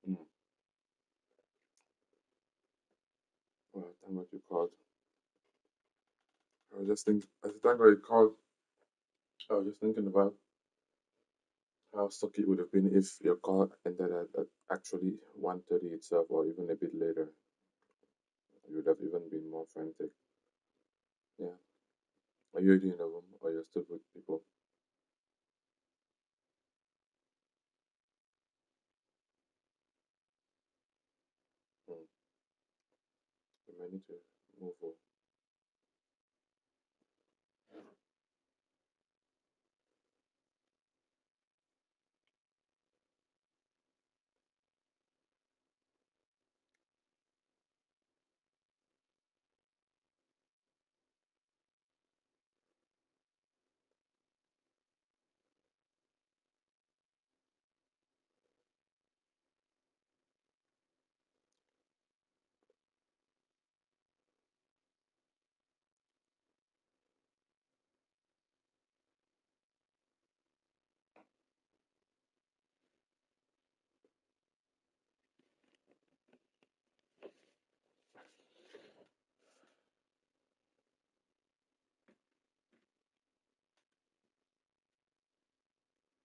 Mm. Well, thank God you called. I was just thinking, I said, thank God you called. I was just thinking about how sucky it would have been if your call ended at actually 1:30 itself, or even a bit later. You would have even been more frantic. Yeah. Are you already in the room, or you're still with people? Mm. You might need to move on.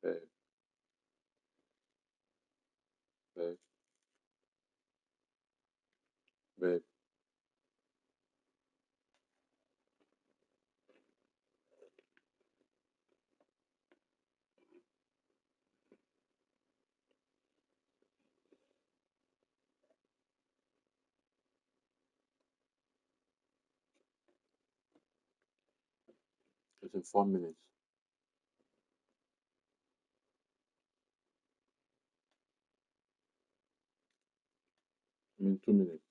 Babe, babe, babe. It's in 4 minutes. I mean, 2 minutes.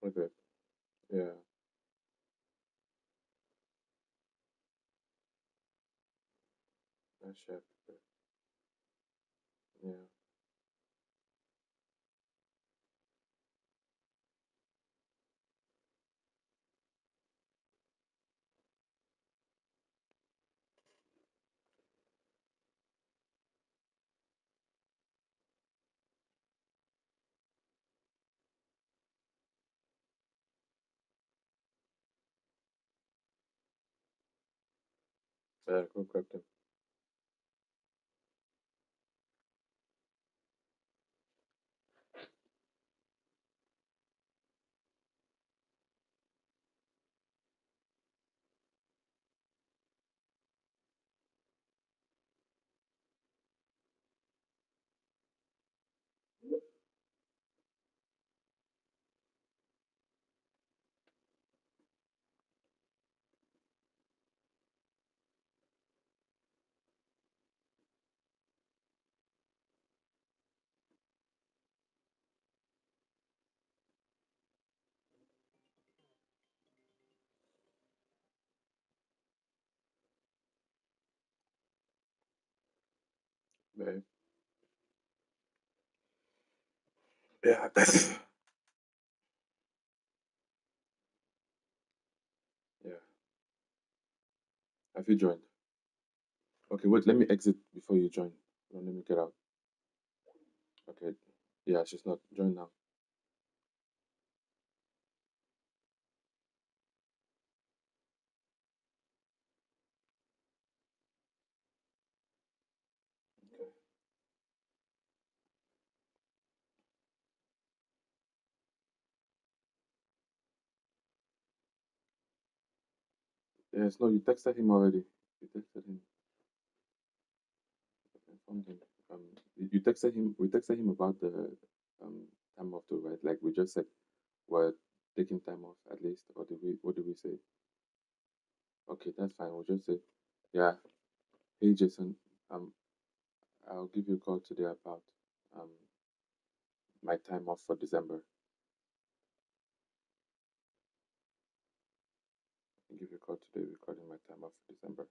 Okay. Yeah. That's it. Yeah. Yeah. Go grab them. Babe. Yeah. Yeah. Have you joined? Okay, wait, let me exit before you join. No, let me get out. Okay. Yeah, she's not. Join now. Yes, no, you texted him already. You texted him. Informed him. Um, you texted him. We texted him about the um time off too, right? Like we just said, we're taking time off at least, or did we? What did we say? Okay, that's fine. We'll just say, yeah. Hey, Jason. Um, I'll give you a call today about um my time off for December. I'll give you a call today regarding my time off for December.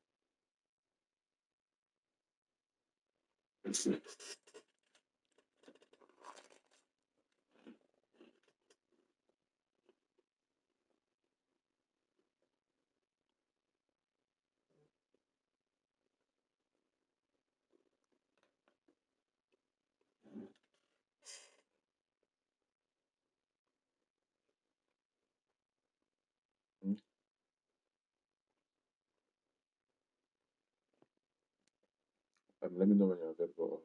Hmm? Let me know when you're available.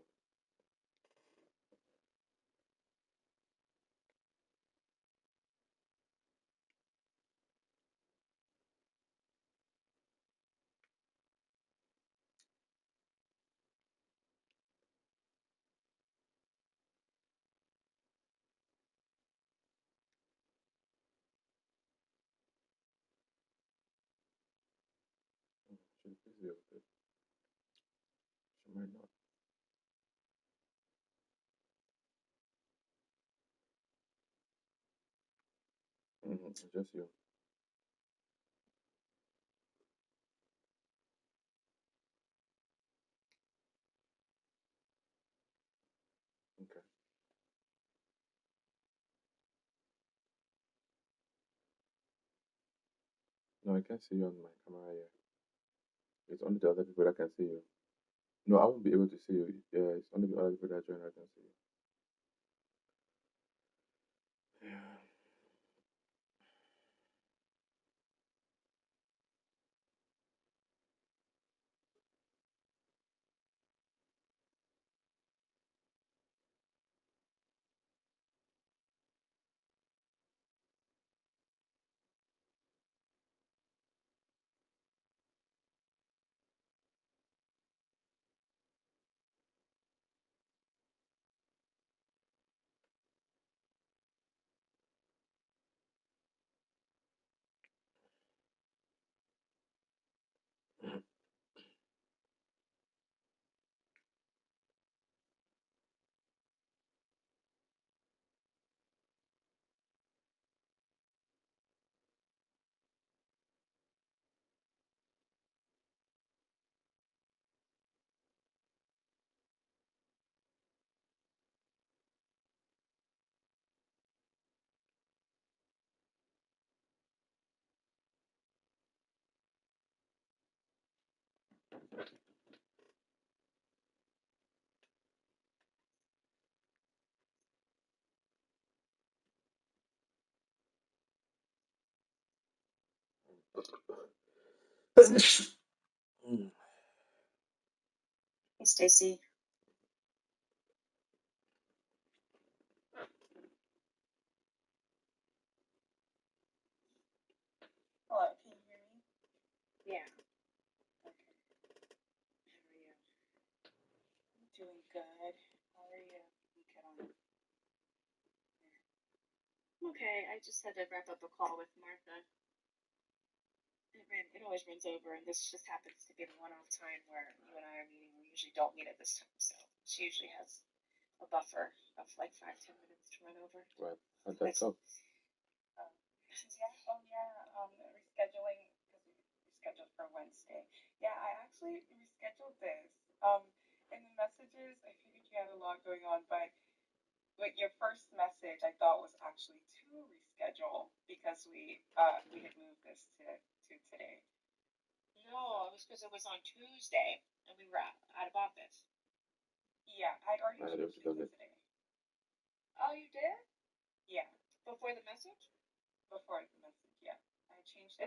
She's busy with it. She might not. Just you. Okay. No, I can't see you on my camera here. It's only the other people that can see you. No, I won't be able to see you. Yeah, it's only the other people that join that can see you. Yeah. Mm. Hey, Stacy. Hello, can you hear me? Yeah. Okay. How are you? I'm doing good. How are you? Okay. Okay, I just had to wrap up a call with Martha. It always runs over, and this just happens to be the one-off time where you and I are meeting. We usually don't meet at this time, so she usually has a buffer of like 5-10 minutes to run over. Right. How'd that go? Yeah, oh yeah, rescheduling because we rescheduled for Wednesday. Yeah, I actually rescheduled this. In the message messages. I figured you had a lot going on, but your first message I thought was actually to reschedule because we had moved this to today. No, it was because it was on Tuesday and we were out of office. Yeah, I'd already I changed it don't to know. today. Oh, you did? Yeah, Before the message? before the message. Yeah, I changed it.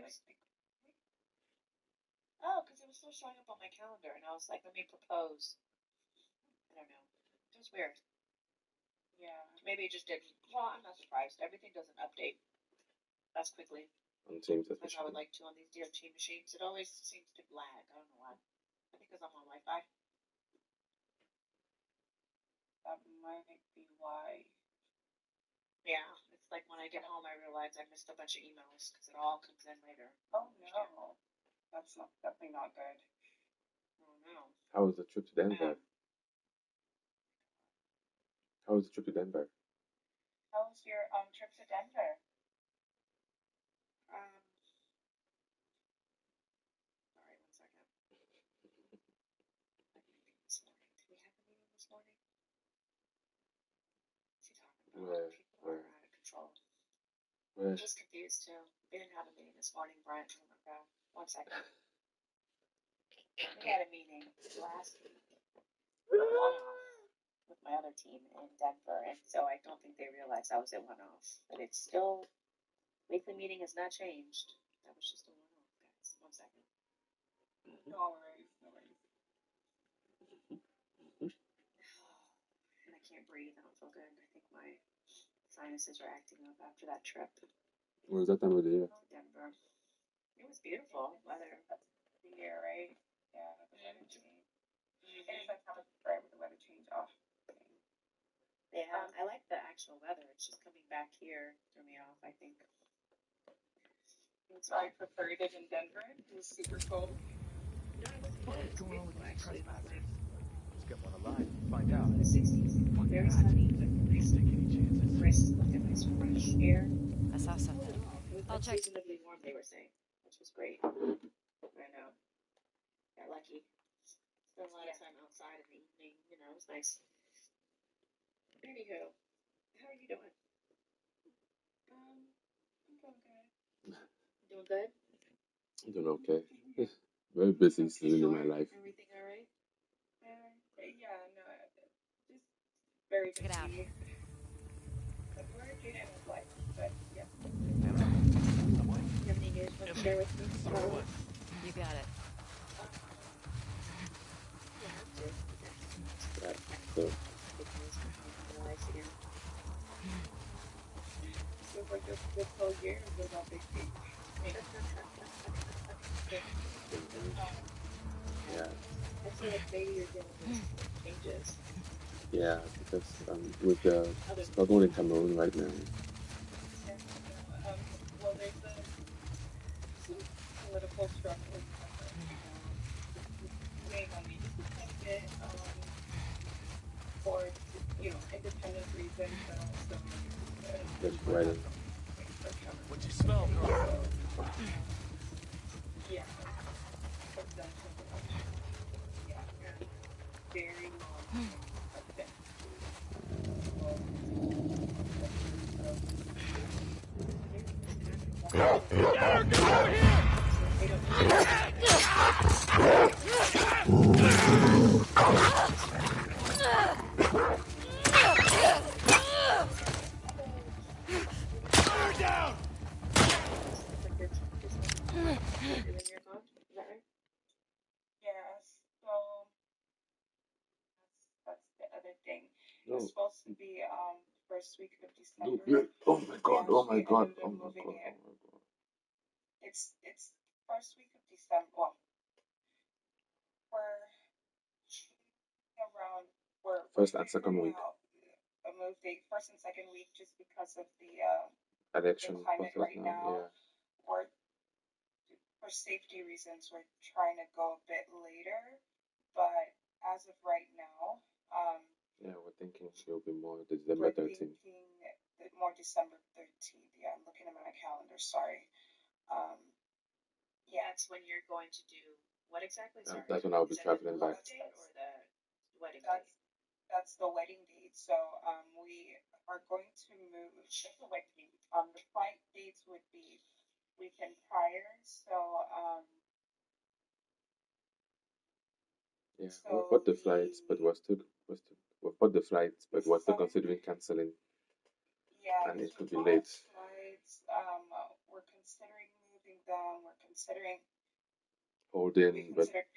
Oh, because it was still showing up on my calendar, and I was like, let me propose. I don't know. It was weird. Yeah. Maybe it just didn't. Well, I'm not surprised. Everything doesn't update as quickly On Teams as I especially. would like to on these DFT machines. It always seems to lag. I don't know why. I think because I'm on Wi-Fi. That might be why. Yeah, it's like when I get home, I realize I missed a bunch of emails because it all comes in later. Oh no, that's definitely not good. Oh no. How was the trip to Denver? How was the trip to Denver? How was your trip to Denver? Sorry, 1 second. This morning. Did we have a meeting this morning? What's he talking about? People are out of control. Where? I'm just confused too. We didn't have a meeting this morning, Brian. Oh my god. 1 second. We had a meeting last week, one-off, with my other team in Denver, and so I don't think they realized I was at one-off. But it's still, weekly meeting has not changed. That was just a one-off, guys. 1 second. No worries, no worries. And I can't breathe. I don't feel good. I think my sinuses are acting up after that trip. What was that time of the year? Denver. It was beautiful weather. The year, right? Yeah, the weather change. It is that time of right with the weather change off. Yeah, I like the actual weather. It's just coming back here threw me off, I think. So I preferred it in Denver. It was super cold. No, it wasn't good. It's beautiful, actually. Let's get one alive and find out. The 60s. Very sunny, but nice. Take any chances. Brisk, like a nice fresh air. I saw something. It was I'll like check. reasonably warm, they were saying, which was great. I know. Got lucky. Spent a lot of time outside in the evening. You know, it was nice. Anywho, how are you doing? I'm doing good. Doing good? I'm doing okay. Very busy season in my life. Everything all right? Yeah, no, just very busy. Get out. But we're getting it with life, but yeah. You have any news you want to share with me? You got it. You have to. But good news from my life again. Feels like this whole year was on big beach. Yeah. I feel like maybe you're dealing with changes. Yeah, because with the struggle in Cameroon right now. Well, there's some political struggle weighing on me just a little bit for independent reasons, but also Just writing. What you smell, girl? Yeah. Very long. Yes, so that's the other thing. It's supposed to be first week of December. Oh my god, oh my god, oh my god, oh my god. It's first week of December. Well, we're First and second week. A move date, first and second week, just because of the Election climate process right now. yeah. Or for safety reasons, we're trying to go a bit later. But as of right now, yeah, we're thinking it'll be more December 13th. More December 13th. Yeah, I'm looking at my calendar. Sorry. Yeah, it's when you're going to do what exactly? Sorry. That's when I'll be traveling back. wedding That's date. that's the wedding date. So we are going to move. That's the wedding date. The flight dates would be weekend prior. So Yeah, so we've bought the flights, but we've bought the flights, but we're still considering canceling, yeah, and it could be bought late. flights. We're considering moving them. We're considering we Holding, but considered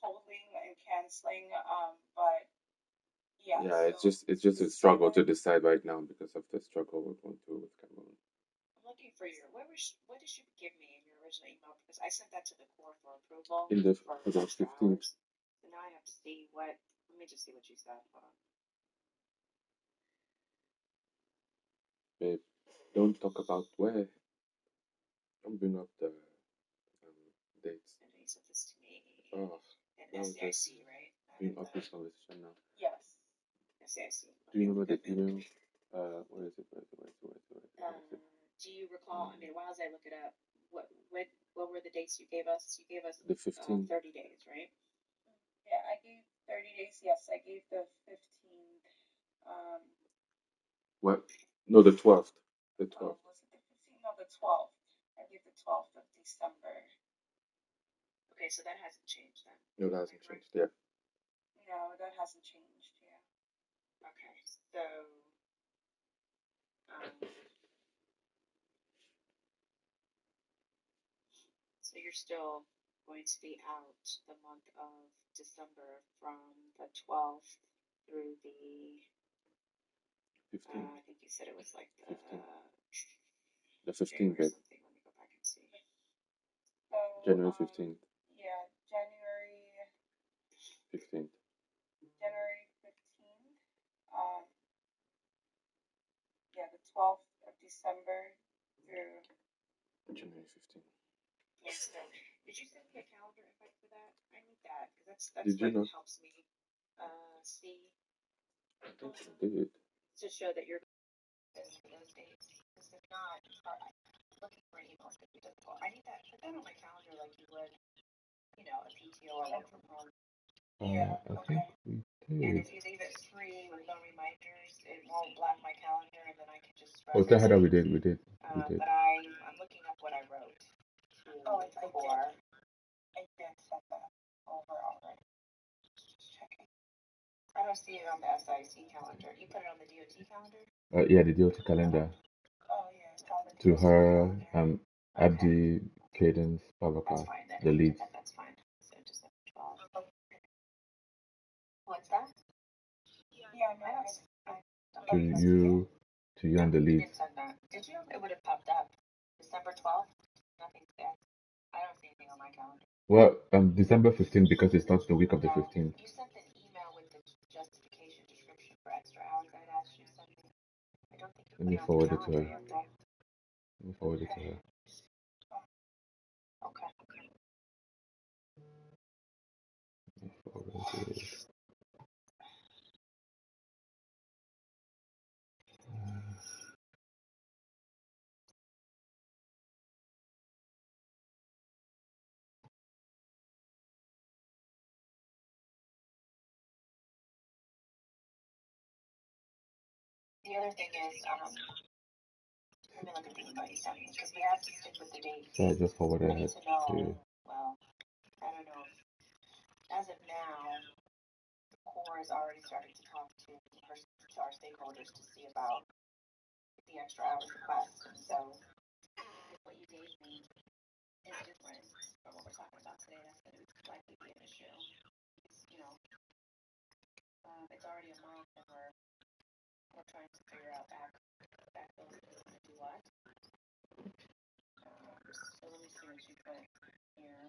holding and canceling. But yeah. yeah, it's So just a struggle to decide right now because of the struggle we're going through with Cameroon. I'm looking for your, what did you give me in your original email? Because I sent that to the core for approval In the for for the extra 15th, hours. So now I have to see what, let me just see what you said. Hold on. babe, don't talk about where. Don't bring up the dates. And he sent this to me. Oh, And that was just SCIC, right? bring up this conversation now. yes. SCIC. Do you remember the email? Where is it? Do you recall, I mean, while as I look it up, what were the dates you gave us? You gave us The 15th. 30 days, right? Yeah, I gave 30 days. Yes, I gave the 15th. What? No, the 12th. The 12th. Was it the 15th? No, the 12th. I gave the 12th of December. Okay, so that hasn't changed then. No, that hasn't changed. Yeah. No, that hasn't changed. Yeah. Okay, so so you're still going to be out the month of December from the 12th through the 15th. I think you said it was like the 15th, babe. Let me go back and see. So, January 15th. Yeah, January 15th. January 15th. Yeah, the 12th of December through January 15th. Yeah, so did you send me a calendar invite for that? I need that because that's Did you what not? helps me see I think you did. to show that you're those dates. Because if not, looking for an email is going to be difficult. I need that. Put that on my calendar like you would, you know, a PTO or work from home. Yeah, I think we And did. if you leave it free with no reminders, it won't block my calendar, and then I can just. Oh, tell her that we did. But I'm looking up what I wrote. I did send that over already. Just checking. I don't see it on the SIC calendar. You put it on the DOT calendar? Yeah, the DOT calendar. Oh yeah, it's on the To DOT her, calendar. Abdi, Cadence, Pavaka, That's fine then. the leads. That's fine. So just 12. What's that? Yeah, no, I To you and the You leads. didn't send that. Did you? It would have popped up. December 12th? Nothing's there. I don't see anything on my calendar. Well, December 15th because it starts the week of the 15th. You sent an email with the justification description for extra hours I'd asked you to send me. I don't think you Let me put forward it it to her. on the calendar. Let me forward it to her. Okay. Forward it. The other thing is, let me look at the email you sent me because we have to stick with the date. So I just forwarded I need it to know. to you. Well, I don't know. As of now, the core is already starting to talk to our stakeholders to see about the extra hours request. So what you gave me is different from what we're talking about today. That's going to likely be an issue. It's, you know, it's already a month and we're trying to figure out back those days to do what. So let me see what you put here.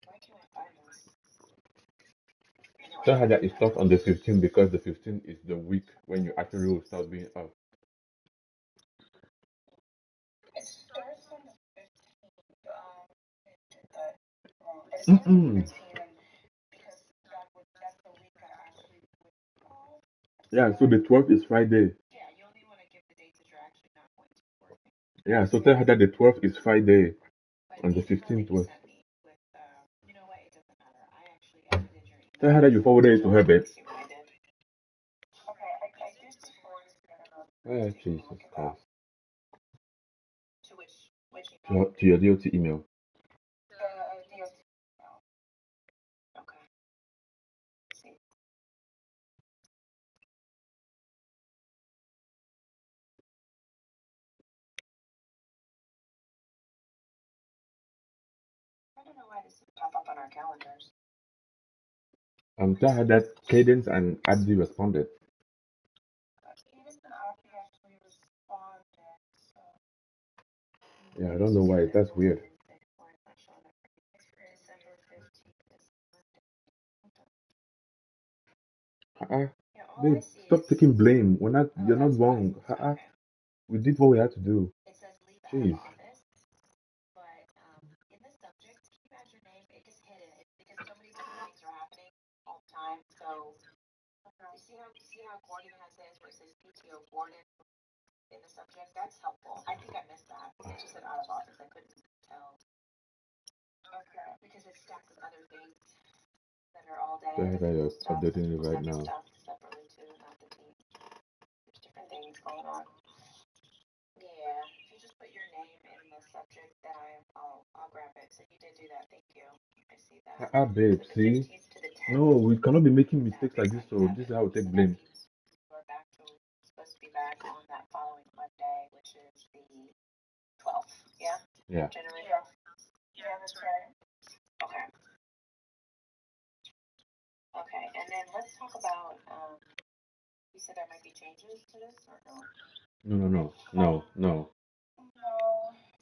Why can't I find this? Tell her that it starts on the 15th because the 15th is the week when you actually will start being up. It starts on the 15th. It starts Mm-mm. on the 15th because that's the week I actually would. Yeah, so the 12th is Friday. Yeah, you only want to give the dates that you're actually not going to be working. Yeah, so tell her that the 12th is Friday and the 15th was. You know what? It doesn't matter. I actually edited your email Tell her that you forwarded it to her, babe. See what I did. Okay, I did just forward it to her. Oh, Jesus Christ. To which email? To your DOT email. The DOT. Okay. Let's see. I don't know why this didn't pop up on our calendars. Tell her that Cadence and Abdi responded. Cadence and Abby actually responded, so. Yeah, I don't know why. That's weird. December 15th. Babe, stop taking blame. You're not wrong. We did what we had to do. It says leave Jeez. out of office, but in the subject, keep add your name. It gets hidden because so many different things are happening all the time. So you see how Gordon has his where it says PTO Gordon in the subject. That's helpful. I think I missed that. It just said out of office. I couldn't tell. Okay. Because it's stacked with other things that are all day. Tell her that you're updating it right now. Stuff separately too, not the team. There's different things going on. Yeah, if you just put your name in the subject, then I'll grab it. So you did do that. Thank you. I see that. Babe, see? No, we cannot be making mistakes like this, so this is how we take blame. We're supposed to be back on that following Monday, which is the 12th. Yeah? Yeah. January 12th. Yeah, that's right. Okay. Okay, and then let's talk about, you said there might be changes to this or no? No. No.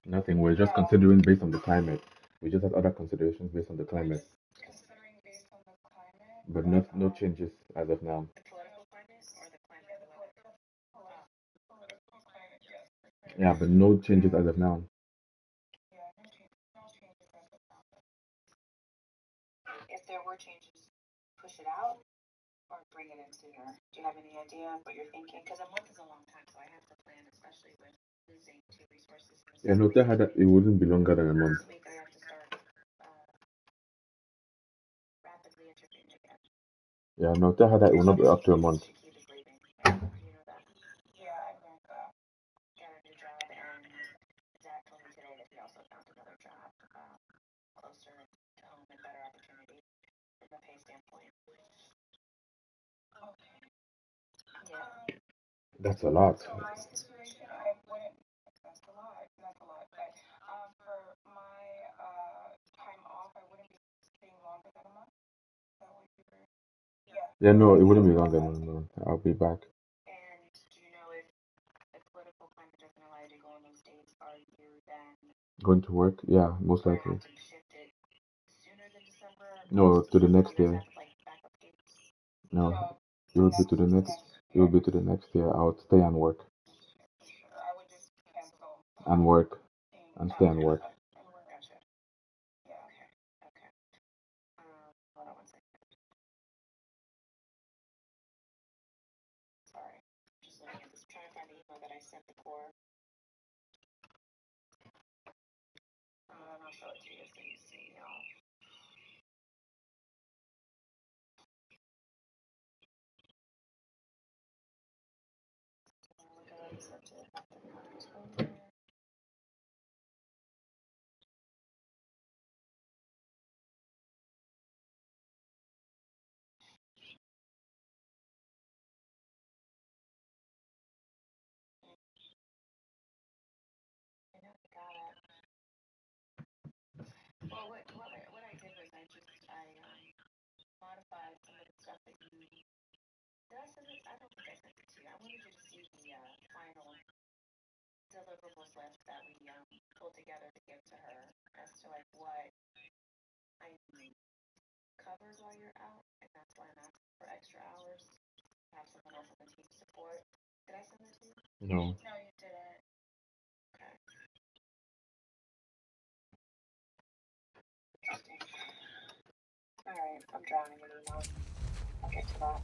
Nothing. We're just considering based on the climate. We just have other considerations based on the climate. Considering based on the climate. But no changes as of now. The political climate or the climate of the weather? Political climate, yes. Yeah, but no changes as of now. Yeah, no changes as of now. If there were changes, push it out or bring it in sooner? Do you have any idea of what you're thinking? Because a month is a long time, so I have to plan, especially with losing 2 resources. Yeah, no, tell her that it wouldn't be longer than a month. This week I have to start rapidly interviewing again. Yeah, no, tell her that it will not be up to a month. Shakib is leaving. You know that? Yeah, I know that. Got a new job, and Zach told me today that he also found another job closer to home and better opportunity from a pay standpoint. Okay. Yeah. That's a lot. So my situation, I wouldn't. That's a lot. But for my time off, I wouldn't be staying longer than a month. That would be great. Yeah, no, it wouldn't be longer. No. I'll be back. And do you know if the political climate doesn't allow you to go on those dates, are you then Going to work? Yeah, most likely. have to shift it sooner than December? No, to the next You year. guys have like backup dates? No, it would be to the next. It would be to the next year. I would stay and work. I would just cancel. And work. And stay and work. Gotcha. Yeah. Okay. Hold on one second. Sorry. Just looking at this. Trying to find the email that I sent before. I'll show it to you so you see, y'all. Well, what I did was I modified some of the stuff that you. Did I send it? I don't think I sent it to you. I wanted you to see the final deliverables list that we pulled together to give to her as to like what I need covered while you're out, and that's why I'm asking for extra hours. Have someone else on the team support. Did I send that to you? No. No, you didn't. Okay. Interesting. Alright, I'm drowning in emails. I'll get to that.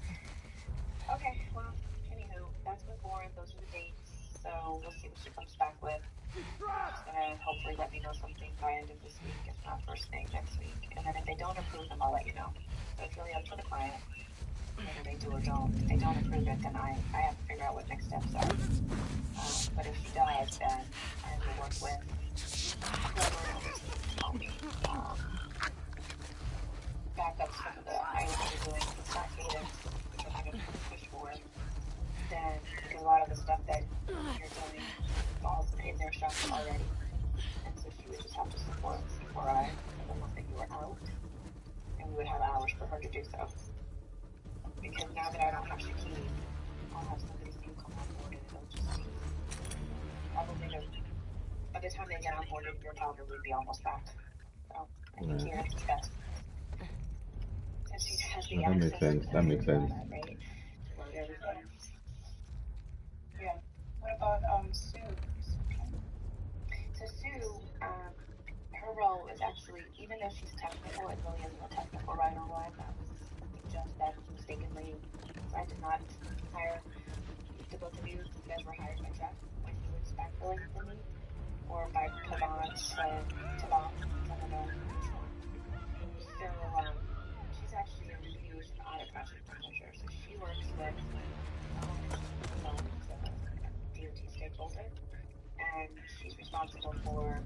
Okay, well, anywho, that's with Lauren. Those are the dates. So we'll see what she comes back with. I'm just gonna hopefully let me know something by end of this week, if not first thing next week. And then if they don't approve them, I'll let you know. So it's really up to the client whether they do or don't. If they don't approve it, then I have to figure out what next steps are. But if she does, then I will work with whoever needs to help me back up some of the items you're doing. If it's not cadence, which I'm going to push for, then because a lot of the stuff that you're doing falls in their shop already. And so she would just have to support C4I for the month that you were out. And we would have hours for her to do so. Because now that I don't have Shakib, I'll have somebody new come on board and it'll just be probably by the time they get on board, you'll probably be almost back. So I think Yeah. cadence is best. And she has the That makes access sense. to That makes sense. that, right? To load everything. Yeah. What about Sue? So Sue, her role is actually, even though she's technical, it really isn't a technical writer role. That was something Jeff said mistakenly. So I did not hire the both of you. You guys were hired by Jeff when he was backfilling for me, or by Taban. I don't know which one. So she's actually a remediation audit project manager. So she works with DOT stakeholder, and she's responsible for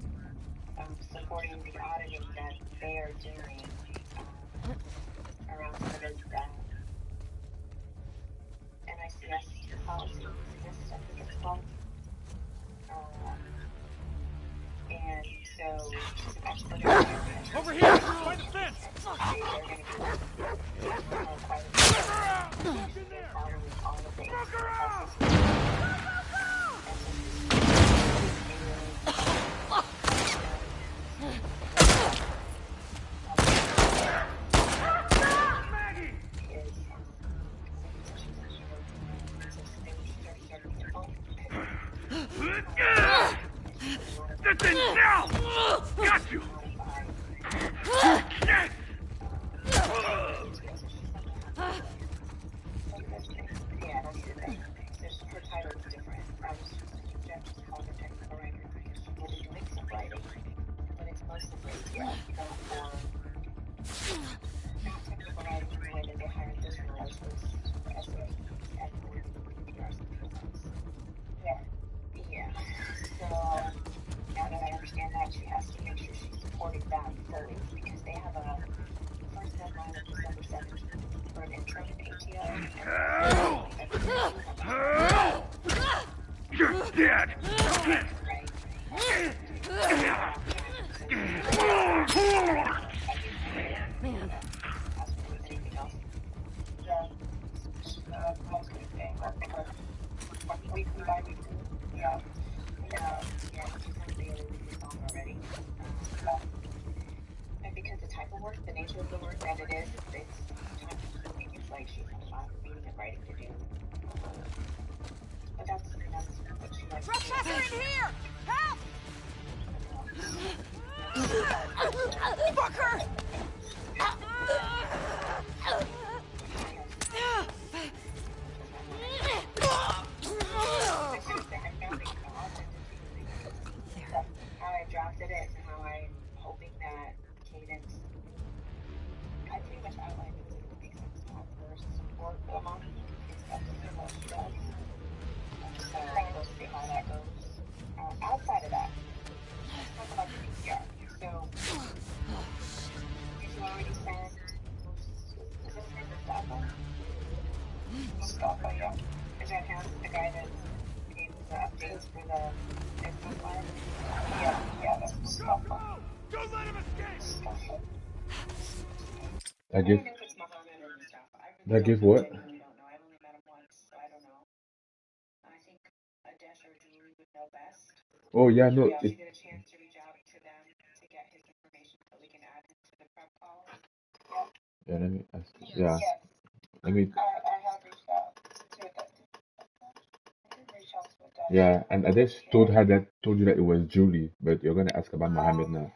supporting the auditing that they are doing around some of the NICS policies. Yes, I think it's called. And so she's an expert in the area. Over here! By the fence! They're going to be quite a bit. They're following all of the That's it now! Got you! Yes! Yeah, that's the thing. Her title is different. I was Jeff just called her technical writer because she will be doing some writing, but it's mostly not technical writing in the way that they hired this role, which was for SAP and PRs and PMs. Yeah. So now that I understand that, she has to make sure she's supporting that fully because they have a first deadline of December 17th for an interim ATO. You're dead! Weekly by weekly. Yeah. And because the type of work, the nature of the work that it is, it's time consuming. It's like she has a lot of reading and writing to do. But that's what she likes to do. Rochester in here! Help! Fuck her! How I drafted it and how I'm hoping that cadence, I pretty much outlined it because it would make sense to have her support for the month because that's what she does. So we'll see how that goes. Outside of that, let's talk about the PCR. So, did you already send, is this Mustafa? Mustafa, yeah. Is that him, the guy that gave the updates for the Xbox Live? Yeah, that's Mustafa. Don't let him escape! That I give don't know if it's Muhammad or Mustafa. I really that don't give know. what? I genuinely don't know. I've only met him once, so I don't know. I think Adesh or Julie would know best. Oh yeah, no. Yeah, she get a chance to reach out to them to get his information so we can add him to the prep call. Yeah, let me ask. Yeah, Yes. let me. I have reached out to that. I did reach out to that. Yeah, and I just told you that it was Julie, but you're gonna ask about Mohammed now.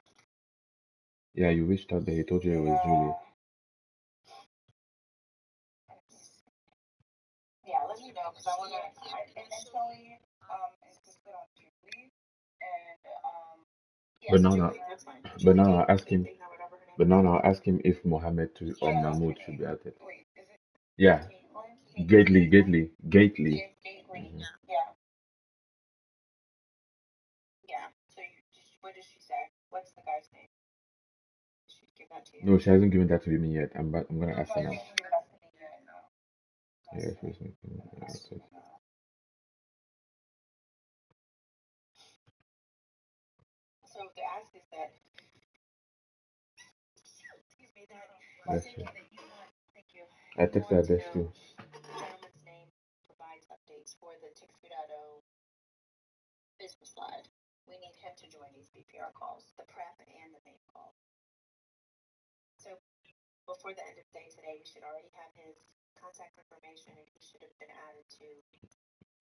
Yeah, you reached out there. He told you it was Julie. Yeah, let me know because I want to. I initially insisted on Julie, and But so now, do now, we. That's fine. but Should we now I'll date ask him. anything that would ever her name? But now I'll ask him if Mohammed or Yeah, that's her Mahmoud should name. be added. Wait, is it Yeah, Caitlin? Gately, Gately, Gately. Gately. Mhm. Yeah. Yeah. So what does she say? What's the guy's name? Did she give that to you? No, she hasn't given that to me yet. I'm gonna ask her No, now. you haven't given that to me yet. No. Yeah, That's she's fine. that's it. So the ask is that, excuse me, that That's thank it. you that you want, thank you. I You texted want her to this too. know the gentleman's name provides updates for the Tick 3.0 business slide. We need him to join these BPR calls, the prep and the main call. So before the end of the day today, we should already have his contact information, and he should have been added to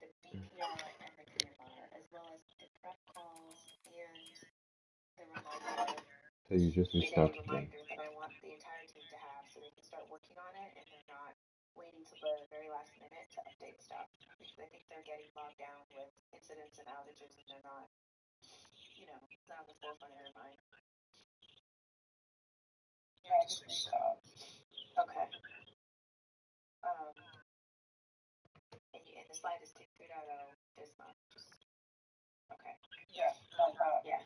the BPR and the PMR, as well as the prep calls and the reminder, So you just reached daily out to them. reminder that I want the entire team to have, so they can start working on it and they're not waiting till the very last minute to update stuff, because I think they're getting bogged down with incidents and outages, and they're not, it's not on the forefront of their mind. Yeah, I just reached out. Okay. And the slide is Tick 3.0 this month. Okay. Yeah, no problem. Yeah.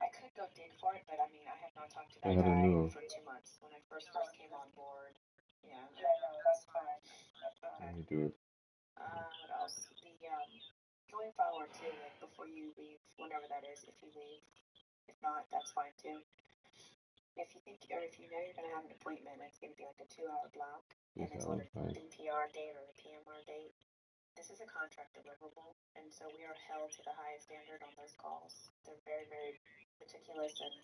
I could go dig for it, but I mean, I have not talked to that I don't guy know. for 2 months when I first came on board. Yeah. Yeah, no, that's fine. That's Let okay. me do it. What else? Going forward too, like before you leave, whenever that is, if you leave. If not, that's fine too. If you think, or if you know you're gonna have an appointment, it's gonna be like a 2-hour block, and it's on a BPR date or a PMR date. This is a contract deliverable, and so we are held to the highest standard on those calls. They're very, very meticulous, and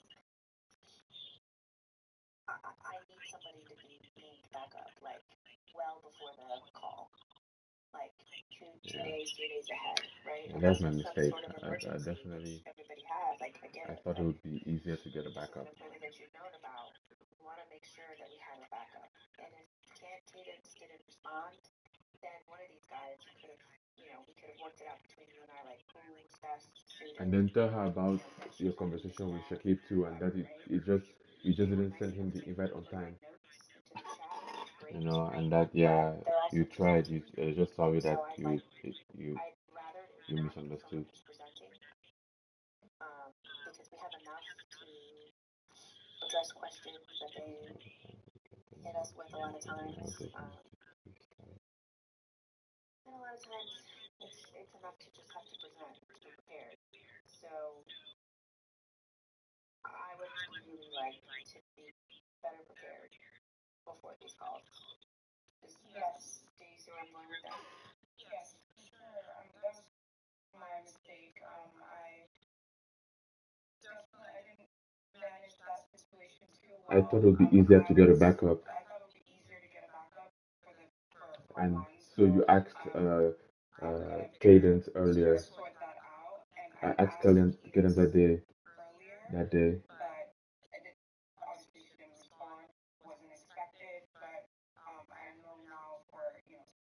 I need somebody to be named back up, like well before the call, like two days, 3 days ahead, right? Yeah, Unless that's my it's some mistake. sort of I emergency, definitely. which everybody has. I get I it, thought it but would be easier to get a this is backup. an appointment that you've known about. We want to make sure that we have a backup. And if Cadence didn't respond, then one of these guys could have, we could have worked it out between you and I, like who's best suited. And then tell her about your conversation with Shakib too, and that you just didn't send him the invite on time. And that you tried. You just sorry that you misunderstood. Because we have enough to address questions that they hit us with a lot of times. And a lot of times it's enough to just have to present, to be prepared. So I would really like to be better prepared before these calls. Yes. Do you see where I'm going with that? Yes, sure. That was my mistake. I didn't manage that situation too I well. thought it would be easier to get a backup. I thought it would be easier to get a backup for And one. so you asked Cadence earlier. Sort that out, and I I asked Cadence earlier, that day. but obviously she didn't respond. Wasn't expected, but I know now to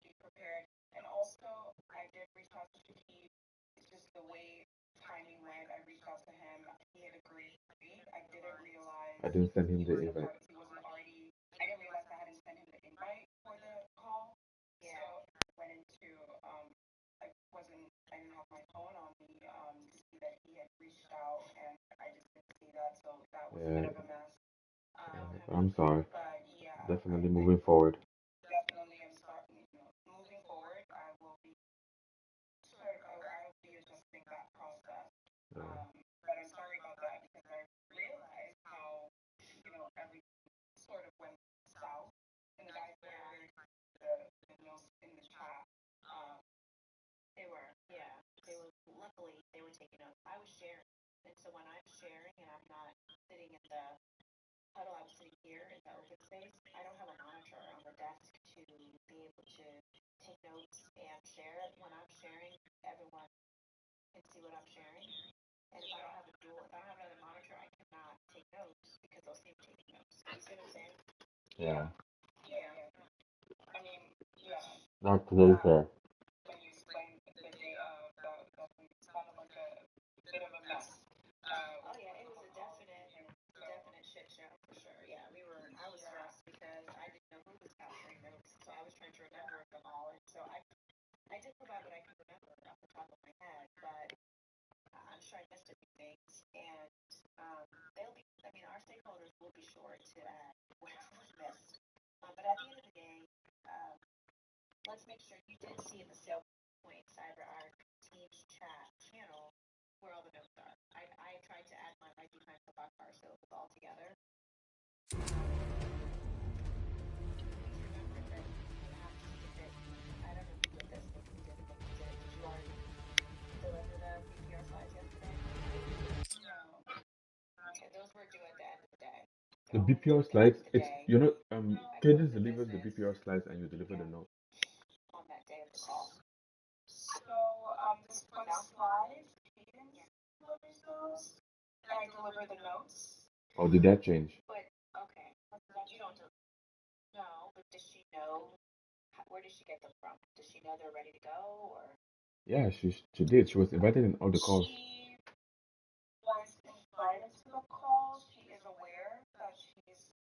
be prepared. And also, I did reach out to Shakib. It's just the way timing went. I reached out to him. He had agreed. I didn't realize I didn't send him the invite. he wasn't already. I didn't realize I hadn't sent him the invite for the call. Yeah. So I went into I didn't have my phone on me to see that he had reached out, and I just didn't see that, so that was a bit of a mess. I'm sorry. But yeah, Definitely moving forward. definitely am starting. Moving forward, I will be adjusting that process. But I'm sorry about that because I realized how everything sort of went south, and the guys were very the notes in the chat. They were, yeah. Luckily, they were taking up. I was sharing. And so when I'm sharing and I'm not sitting in the huddle, I'm sitting here in the open space, I don't have a monitor on the desk to be able to take notes and share. When I'm sharing, everyone can see what I'm sharing. And if I don't have another monitor, I cannot take notes because they'll see me taking notes. You see what I'm saying? Yeah. Yeah. I mean, yeah. Not today, sir. When you explain the day of, that it's kind of like a bit of a mess. sure I missed a few things, and they'll be. I mean, our stakeholders will be sure to add whatever was missed. But at the end of the day, let's make sure you did see in the SailPoint CyberArk Teams chat channel where all the notes are. I tried to add mine right behind the bar, so it was all together. Please remember that you have to keep it. I don't know if you did this, if you did, but you did. Did you already deliver the BPR slides yesterday? No. Okay, those were due at the end of the day. The They're only due BPR at the end slides, of the it's day. you know, By Cadence close of delivers the business. BPR slides and you deliver the Yeah. note. On that day of the call. So, this one slide, Cadence delivers those, and I deliver the notes. Or did that change? But okay, you don't. No, but does she know? Where does she get them from? Does she know they're ready to go, or? Yeah, she did. She was invited in all the calls. She was invited to the call. She is aware that she's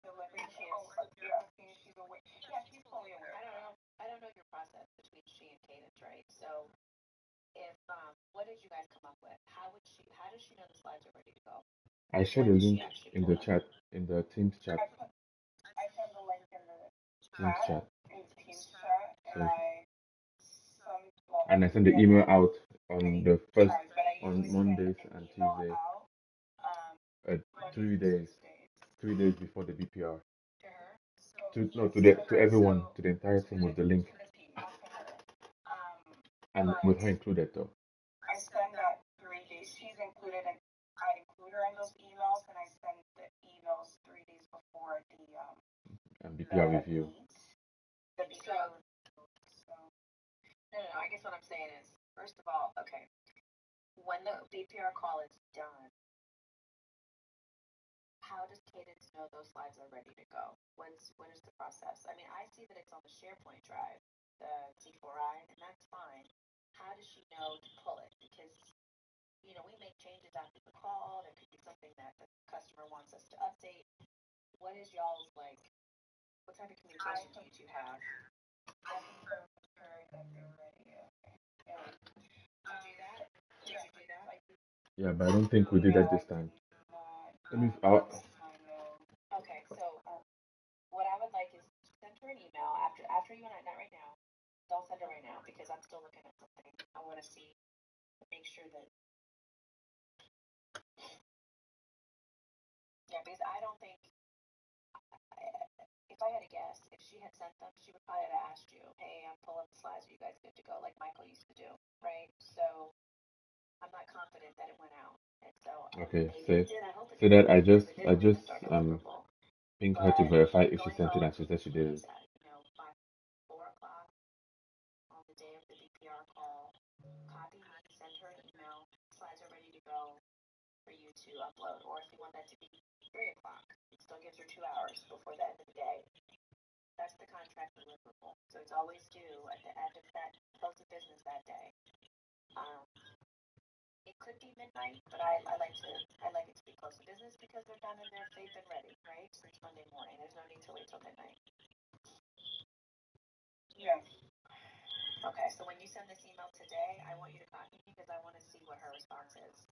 delivering. She's aware. Yeah, she's fully aware. I don't know your process between she and Cadence, right? So, if what did you guys come up with? How does she know the slides are ready to go? I shared the link in the chat, in the Teams chat. I sent the link in the Teams chat. in the Teams chat, and I sent the email out on the first on Mondays and Tuesdays. 3 days. 3 days before the BPR. To everyone, to the entire team with the link. And with her included though. I send that 3 days. She's included, and I include her in those emails, and I send the emails 3 days before the BPR review. The BPR. So, no. I guess what I'm saying is, first of all, okay, when the BPR call is done, how does Cadence know those slides are ready to go? What is the process? I mean, I see that it's on the SharePoint drive, the T4i, and that's fine. How does she know to pull it? Because, we make changes after the call. There could be something that the customer wants us to update. What is y'all's, what type of communication do you two have? I confirm with her that they're ready. Did you do that? Yeah, but I don't think we did that this time. Okay, so what I would like is send her an email after you and I, not right now. Don't send it right now because I'm still looking at something. I want to make sure that. Yeah, because I don't think. If I had to guess, if she had sent them, she would probably have asked you, "Hey, I'm pulling the slides. Are you guys good to go?" Like Michael used to do, right? So I'm not confident that it went out, and so okay, maybe it did. I hope it say did. that I just Deliverable. pinged her to verify if she sent it, and she said she didn't. By 4 o'clock on the day of the BPR call, copy me, send her an email. Slides are ready to go for you to upload, or if you want that to be 3 o'clock, it still gives her 2 hours before the end of the day. That's the contract deliverable. So it's always due at the end of that close of business that day. It could be midnight, but I like it to be close to business because they're done and they've been ready, right? Since Monday morning. There's no need to wait till midnight. Yes. Okay, so when you send this email today, I want you to copy me because I want to see what her response is.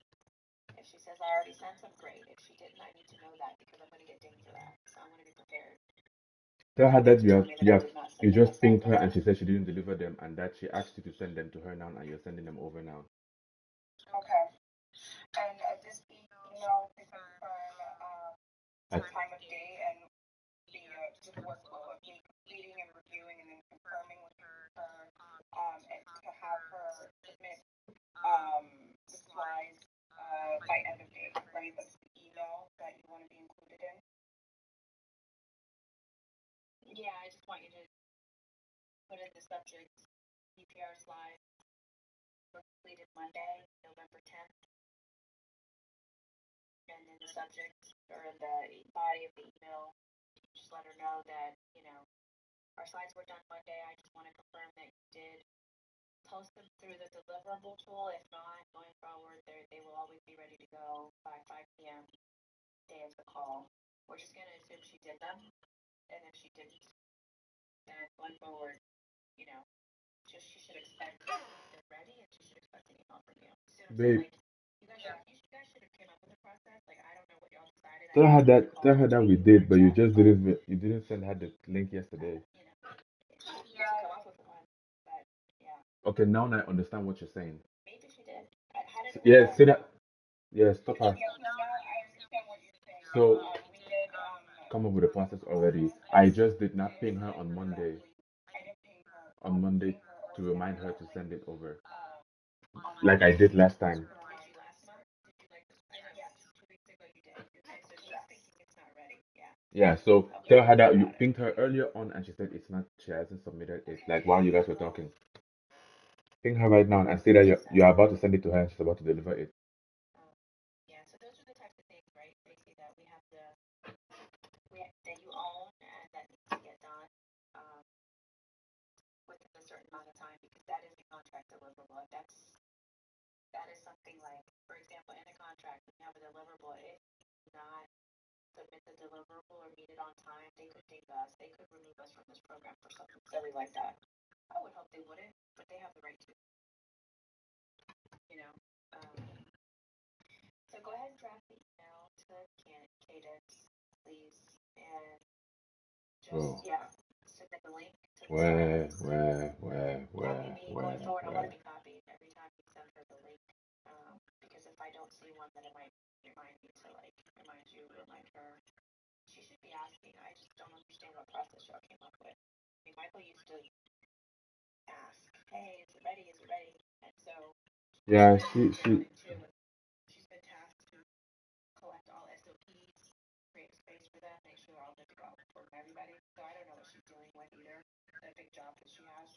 If she says I already sent them, great. If she didn't, I need to know that because I'm going to get dinged for that. So I want to be prepared. Tell her that you just pinged her and she said she didn't deliver them and that she asked you to send them to her now and you're sending them over now. Okay. And this email to confirm the time of day and the workflow of me completing and reviewing and then confirming with her and to have her submit the slides by end of day, right? That's the email that you want to be included in. Yeah, I just want you to put in the subject BPR slides were completed Monday, November 10th. And then the subject or the body of the email, just let her know that, our slides were done Monday. I just want to confirm that you did post them through the deliverable tool. If not, going forward, they will always be ready to go by 5 p.m. day of the call. We're just going to assume she did them. And if she didn't, then going forward, she should expect they're ready and she should expect an email from you. Babe, you guys Like, I don't know what y'all decided. I Tell her know that. all Tell her the that we tweets did, went but you up, just but didn't send her the link yesterday. you know, she could come up with one. But yeah, Okay, now I understand what you're saying. maybe she did. How did it Yeah, go? say that. Yeah, stop her. Yeah, no, now I understand what you're saying. So We did, come up with a process already. I just did not ping her on Monday. I did ping her. On Monday Ping her to or send remind her her that to link send it over, on like I Monday. did last time. Did you last month? Did you like this? I know, yes, 2 weeks ago you did. Okay, so she's thinking it's not ready. Yeah. Yeah, so Okay. tell her that you pinged her earlier on and she said it's not, she hasn't submitted it, like while you guys were talking. Ping her right now and say that you're about to send it to her and she's about to deliver it. Yeah, so those are the types of things, right, Stacey, that we have to, that you own and that needs to get done within a certain amount of time, because that is the contract deliverable. If that is something like, for example, in a contract, when you have a deliverable, if you do not submit the deliverable or meet it on time, they could ding us. They could remove us from this program for something silly like that. I would hope they wouldn't, but they have the right to, you know. So go ahead and draft the email to Cadence, please, and just, submit the link to the site. Copy me going forward. I want to be copied every time you send her the link, because if I don't see one, then it might remind me to remind you, remind her. She should be asking. I just don't understand what process y'all came up with. I mean, Michael used to ask, "Hey, is it ready? Is it ready?" And so Yeah, she's been tasked to collect all SOPs, create space for them, make sure they're all good to go for everybody. So I don't know what she's dealing with either. The big job that she has.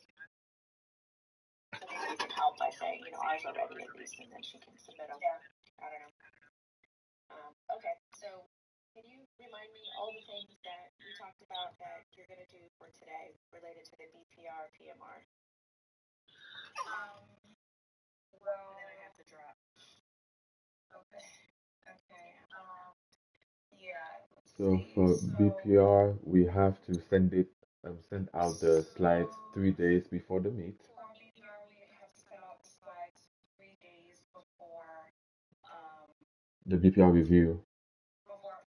So maybe you can help by saying, ours are ready at least, and then she can submit them. I don't know. Okay, so can you remind me all the things that we talked about that you're going to do for today related to the BPR PMR? Well, And then I have to drop. okay. Yeah. So for BPR, we have to send out the slides 3 days before the meet. For BPR, we have to send out the slides 3 days before The BPR review.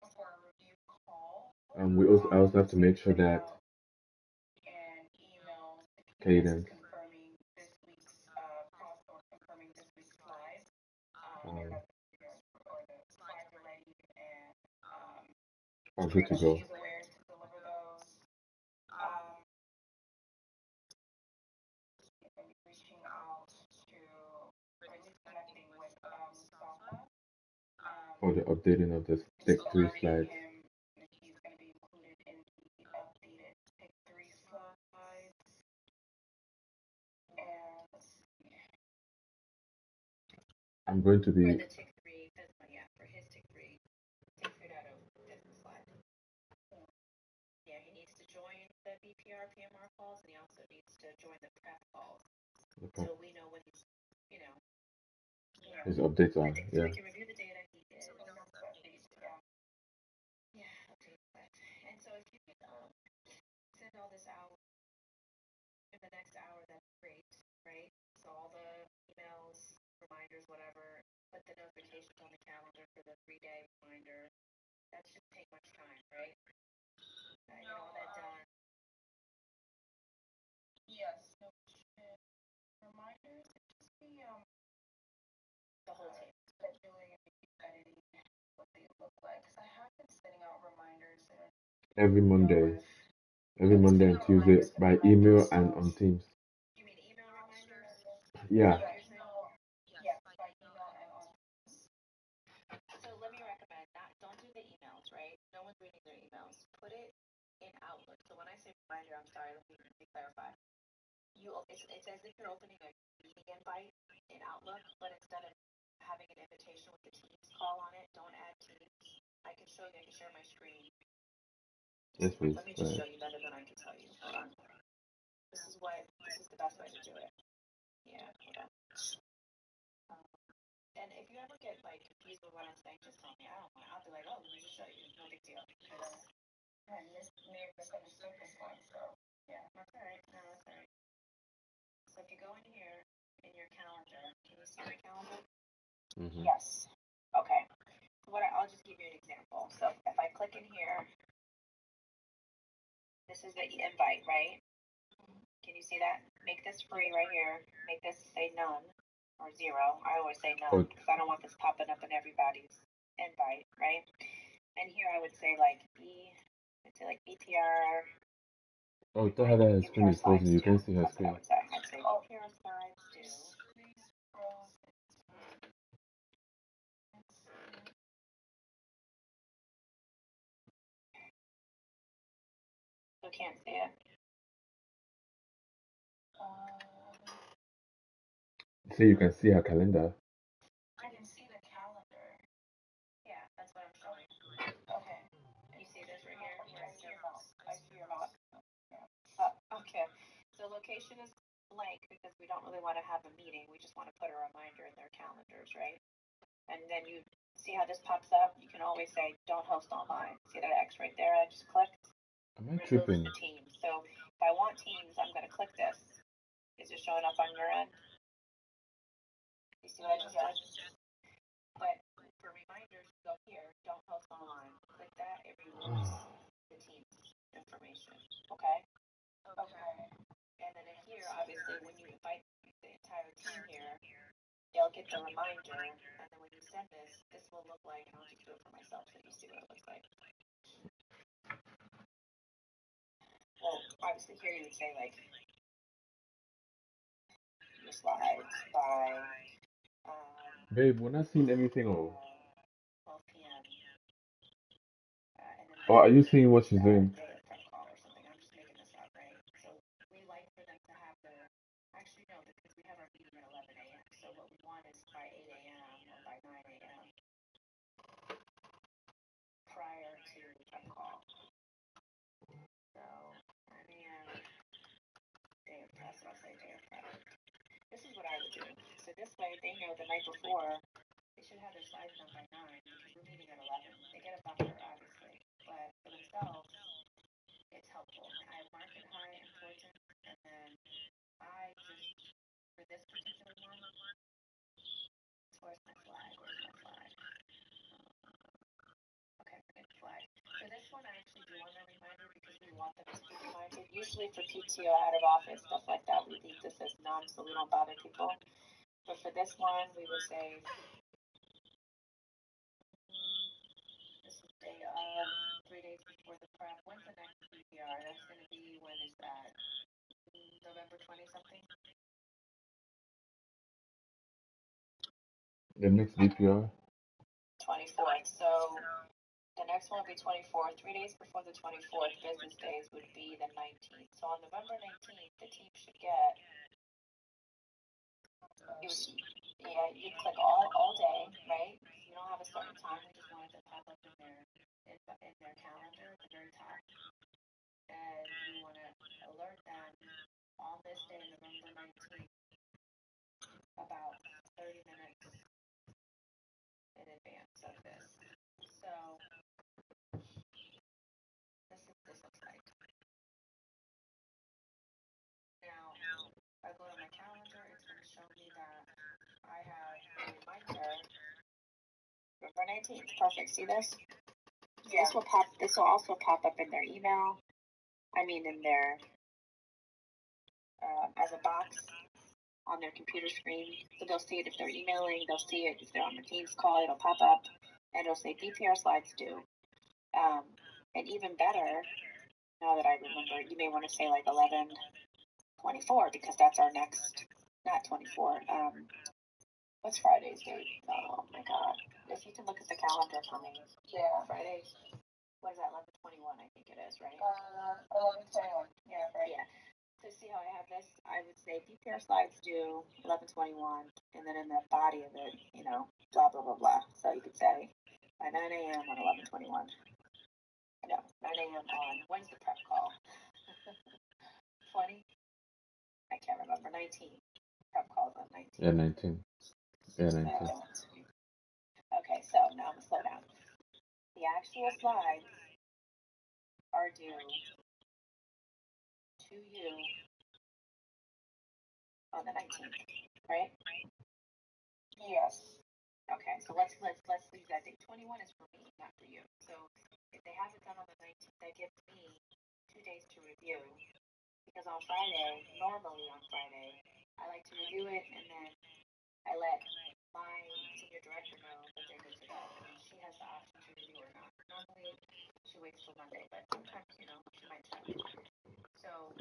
before a review call. I also have to make sure that And email Cadence. confirming this week's confirming this week's slides. Um, or the slides are ready and are good to go. she's aware to deliver those. Reaching out to connecting with Mustafa. For the updating of the Stick 3 slides. Him, he's going to be included in the updated Stick 3 slides. And let's see. I'm going to be. For the Tick 3, for his Tick 3, Tick 3.0 business slide. Yeah, he needs to join the BPR PMR calls, and he also needs to join the prep calls. Okay. So we know what his His updates are, so we can review the data he did. Yeah, okay. And so if you could send all this out in the next hour, that's great, right? So all the emails, reminders, whatever, put the notifications on the calendar for the 3-day reminder. That shouldn't take much time, right? Get all that done. Yes, no reminders. Just the whole team. Scheduling and editing what they look like. Because I have been sending out reminders every Monday and Tuesday by email and on Teams. You mean email reminders? Yeah. Yes, by email and on Teams. So let me recommend don't do the emails, right? No one's reading their emails. Put it in Outlook. So when I say reminder, I'm sorry, let me clarify. It's as if you're opening a meeting invite in Outlook, but instead of having an invitation with the Teams call on it, don't add Teams. I can show you. I can share my screen. Yes, please. Let me just show you better than I can tell you. Hold on. This is the best way to do it. Yeah, hold on. And if you ever get confused with what I'm saying, just tell me. I don't mind. I'll be like, oh, let me just show you. No big deal. I may have misunderstood this one, so yeah. That's all right. No, that's all right. So if you go in here in your calendar, can you see my calendar? Mm-hmm. Yes. Okay. I'll just give you an example. So if I click in here, this is the invite, right? Can you see that? Make this free right here. Make this say none or 0. I always say none because I don't want this popping up in everybody's invite, right? And here I would say like BTR. Oh, tell her that her screen BTR is frozen. slides You too. can see her That's what I screen. would say. I'd say BTR slides too. You can't see it. See, you can see her calendar. I can see the calendar. Yeah, that's what I'm showing. Okay. You see this right here? I see your mouse. I see your mouse. Okay. So location is blank because we don't really want to have a meeting. We just want to put a reminder in their calendars, right? And then you see how this pops up? You can always say, don't host online. See that X right there I just clicked? Am I tripping? The Teams. So if I want Teams, I'm going to click this. Is it showing up on your end? You see what I just did? But for reminders, go here, don't host online. Click that, it removes the Teams information. Okay? Okay. And then in here, obviously, when you invite the entire team here, they'll get the reminder, and then when you send this, this will look like, and I'll just do it for myself so you see what it looks like. Well, obviously here you would say like, your slides by, Babe, we're not seeing anything. Oh. 12 p.m. Or are you seeing what she's doing? Prep call or something. I'm just making this up, right? So we like for them to have their, actually no, because we have our meeting at 11 a.m. So what we want is by 8 a.m. or by 9 a.m. prior to the prep call. So 9 a.m. day of prep. So I'll say day of prep. This is what I would do. So this way they know the night before they should have their slides done by 9 because we're meeting at 11. They get a buffer, obviously, but for themselves, it's helpful. I mark it high important, and then I just, for this particular one, where's my flag? Okay, forget the flag. For this one, I actually do want a reminder because we want them to be reminded. Usually for PTO out of office, stuff like that, we leave this as none so we don't bother people. But for this one, we would say, this is day of, 3 days before the prep. When's the next PPR? That's going to be, when is that? November 20 something? The next DPR? 24th. So the next one will be 24th. 3 days before the 24th, business days would be the 19th. So on November 19th, the team should get, you'd click all day, right? You don't have a certain time. We just want it to pop up in their calendar at the very top. And you want to alert them on this day, November 19th, about 30 minutes in advance of this. So this looks like. Now, I go to my calendar, it's going to show me that I have a reminder. November 19th, perfect. See this? Yeah. This will also pop up in their email. In their as a box on their computer screen. So they'll see it if they're emailing. They'll see it if they're on the Teams call. It'll pop up, and it'll say BPR slides due. And even better, now that I remember, you may want to say like 11:24 because that's our next. Not 24. What's Friday's date? Oh my God! If you can look at the calendar for me. Yeah. Friday. What is that? 11:21, I think it is, right? 11:21. Yeah, right. Yeah. So see how I have this? I would say BPR slides due 11:21, and then in the body of it, blah blah blah blah. So you could say by 9 a.m. on 11:21. No, 9 a.m. on when's the prep call? 20? I can't remember. 19. Prep calls on 19. Yeah, 19. Yeah, 19. Okay, so now I'm gonna slow down. The actual slides are due to you on the 19th, right? Yes. Okay, so let's leave that date. 21 is for me, not for you. So if they have it done on the 19th, that gives me 2 days to review. Because on Friday, normally on Friday, I like to review it and then I let my senior director know that they're good to go. And she has the option to review or not. Normally she waits till Monday, but sometimes, she might check. So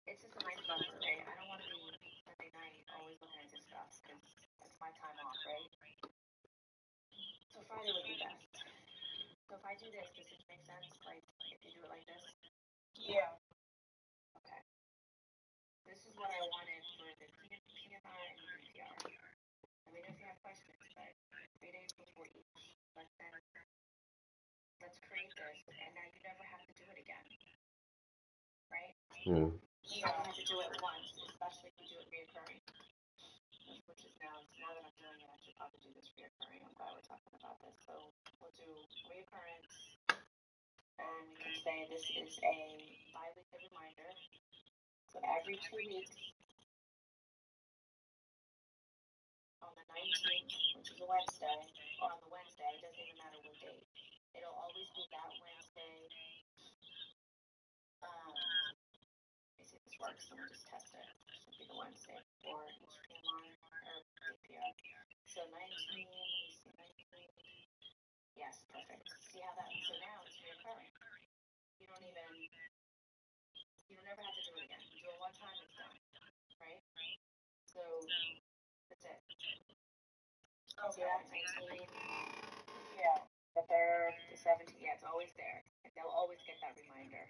it's just a nice buffer, right? I don't want to be Sunday night always looking at this stuff because it's my time off, right? So Friday would be best. So if I do this, does this make sense? Like if you do it like this? Yeah. Okay. This is what I wanted for the PMR and the BPR. Let me know if you have questions, but 3 days before each. Let's create this, and now you never have to do it again, right? Yeah. You only have to do it once, especially if you do it reoccurring. Which is now that I'm doing it, I should probably do this reoccurring. I'm glad we're talking about this. So we'll do reoccurrence, and we can say this is a bi-weekly reminder. So every 2 weeks on the 19th, which is a Wednesday, or on the Wednesday, it doesn't even matter what date. It'll always be that Wednesday. Let me see if this works. Let me just test it. It should be the Wednesday for each PMR or BPR. So 19, let me see, 19. Yes, perfect. See how that, so now it's reoccurring. You don't never have to do it again. You do it one time, it's done, right? So that's it. See that, 19? Yeah. The 3rd, the 17th, yeah, it's always there. They'll always get that reminder.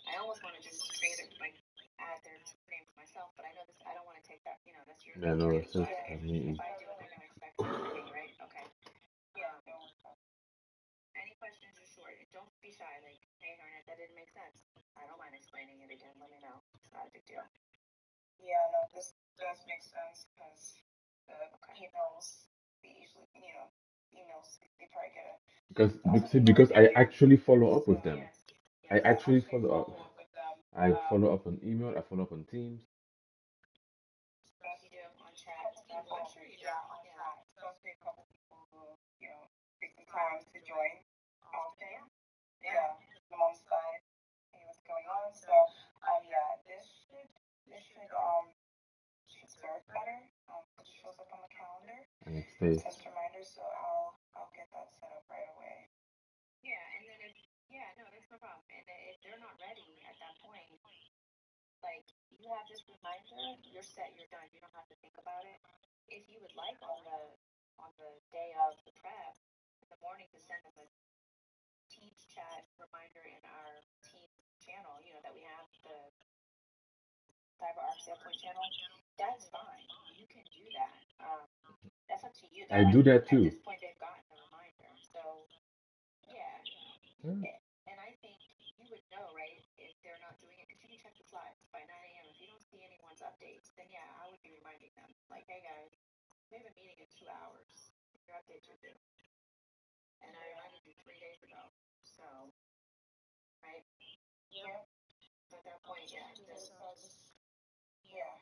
I almost want to just create it, like, add their name for myself, but I know this, I don't want to take that, that's your Yeah, name no, too. it's So just a meeting. if I do it, they're going to expect it from me, right? Okay. Yeah. Any questions are short. Don't be shy. Like, hey, Harnett, that didn't make sense. I don't mind explaining it again. Let me know. It's not a big deal. Yeah, no, this does make sense because the emails, they usually, emails, they probably get Because I actually follow up with them. Yes. I Yes. actually follow up. follow up with them. I follow up on email. I follow up on Teams. You do on chat and stuff. I'm sure you do. Yeah, on chat. Especially a couple people who, take the time to join often. Yeah, the mom's side, hey, what's going on? So, yeah, this should serve better. It shows up on the calendar. And it stays. Test reminder, so I'll get that set up right away. Yeah, and then no, that's no problem. And if they're not ready at that point, like you have this reminder, you're set, you're done. You don't have to think about it. If you would like on the day of the prep in the morning to send them a Teams chat reminder in our team channel, that we have the CyberArk SailPoint channel, that's fine. You can do that. That's up to you. I do that At too. this point, they've gotten a reminder. So, yeah. And I think you would know, right, if they're not doing it. Because you can check the slides by 9 a.m. If you don't see anyone's updates, then yeah, I would be reminding them. Like, hey guys, we have a meeting in 2 hours. Your updates are due. And I reminded you 3 days ago. So, right? Yeah. So at that point, yeah, just Yeah.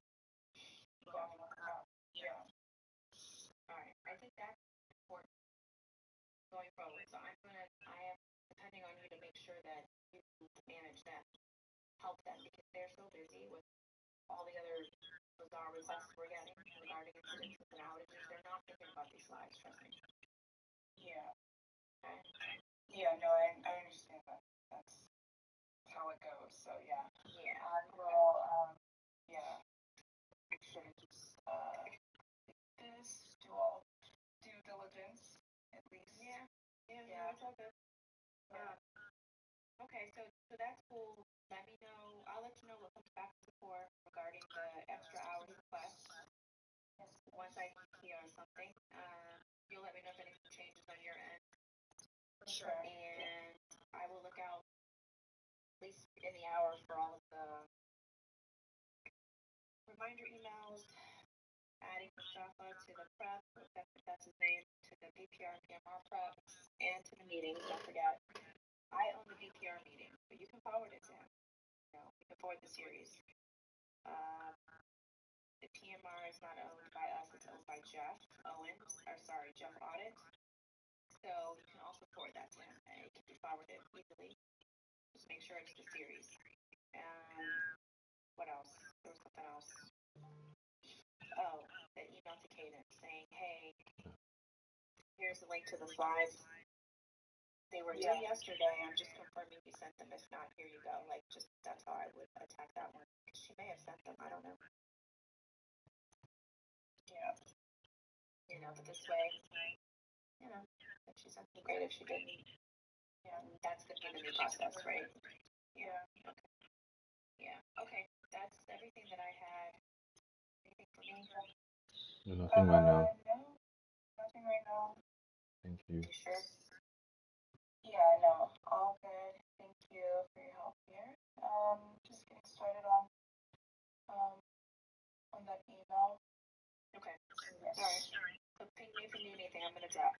Yeah. all right. I think that's important going forward. So I am depending on you to make sure that you manage them, help them because they're so busy with all the other bizarre requests we're getting regarding incidents and outages. They're not thinking about these slides, trust me. Yeah. Okay? Yeah, no, I understand that. That's how it goes. So yeah. Yeah. I will make sure to just do all due diligence at least. Yeah. No, it's all good. Okay, so that's cool. Let me know. I'll let you know what comes back before regarding the extra hours request. Once I hear something, you'll let me know if anything changes on your end. Sure. And I will look out at least in the hour for all of the reminder emails, adding Mustafa to the prep, if that's his name, to the BPR and PMR prep, and to the meetings. Don't forget, I own the BPR meeting, but you can forward it to him. You can forward the series. The PMR is not owned by us, it's owned by Jeff. Jeff Audit. So you can also forward that to him. It can be forwarded easily. Just make sure it's the series. And what else? There was something else. Oh, the email to Cadence saying, hey, here's the link to the slides. They were due yesterday. I'm just confirming you sent them. If not, here you go. Like, just that's how I would attack that one. She may have sent them. I don't know. Yeah. But this way, if she sent them, great. If she didn't, that's the interview process, right? Yeah. Okay. Yeah. Okay. That's everything that I had. Anything for me? No, nothing right now. No, nothing right now. Thank you. You sure? Yeah, no, all good. Thank you for your help here. Just getting started on that email. Okay. Yes. All right. So ping me if you need anything. I'm gonna drop.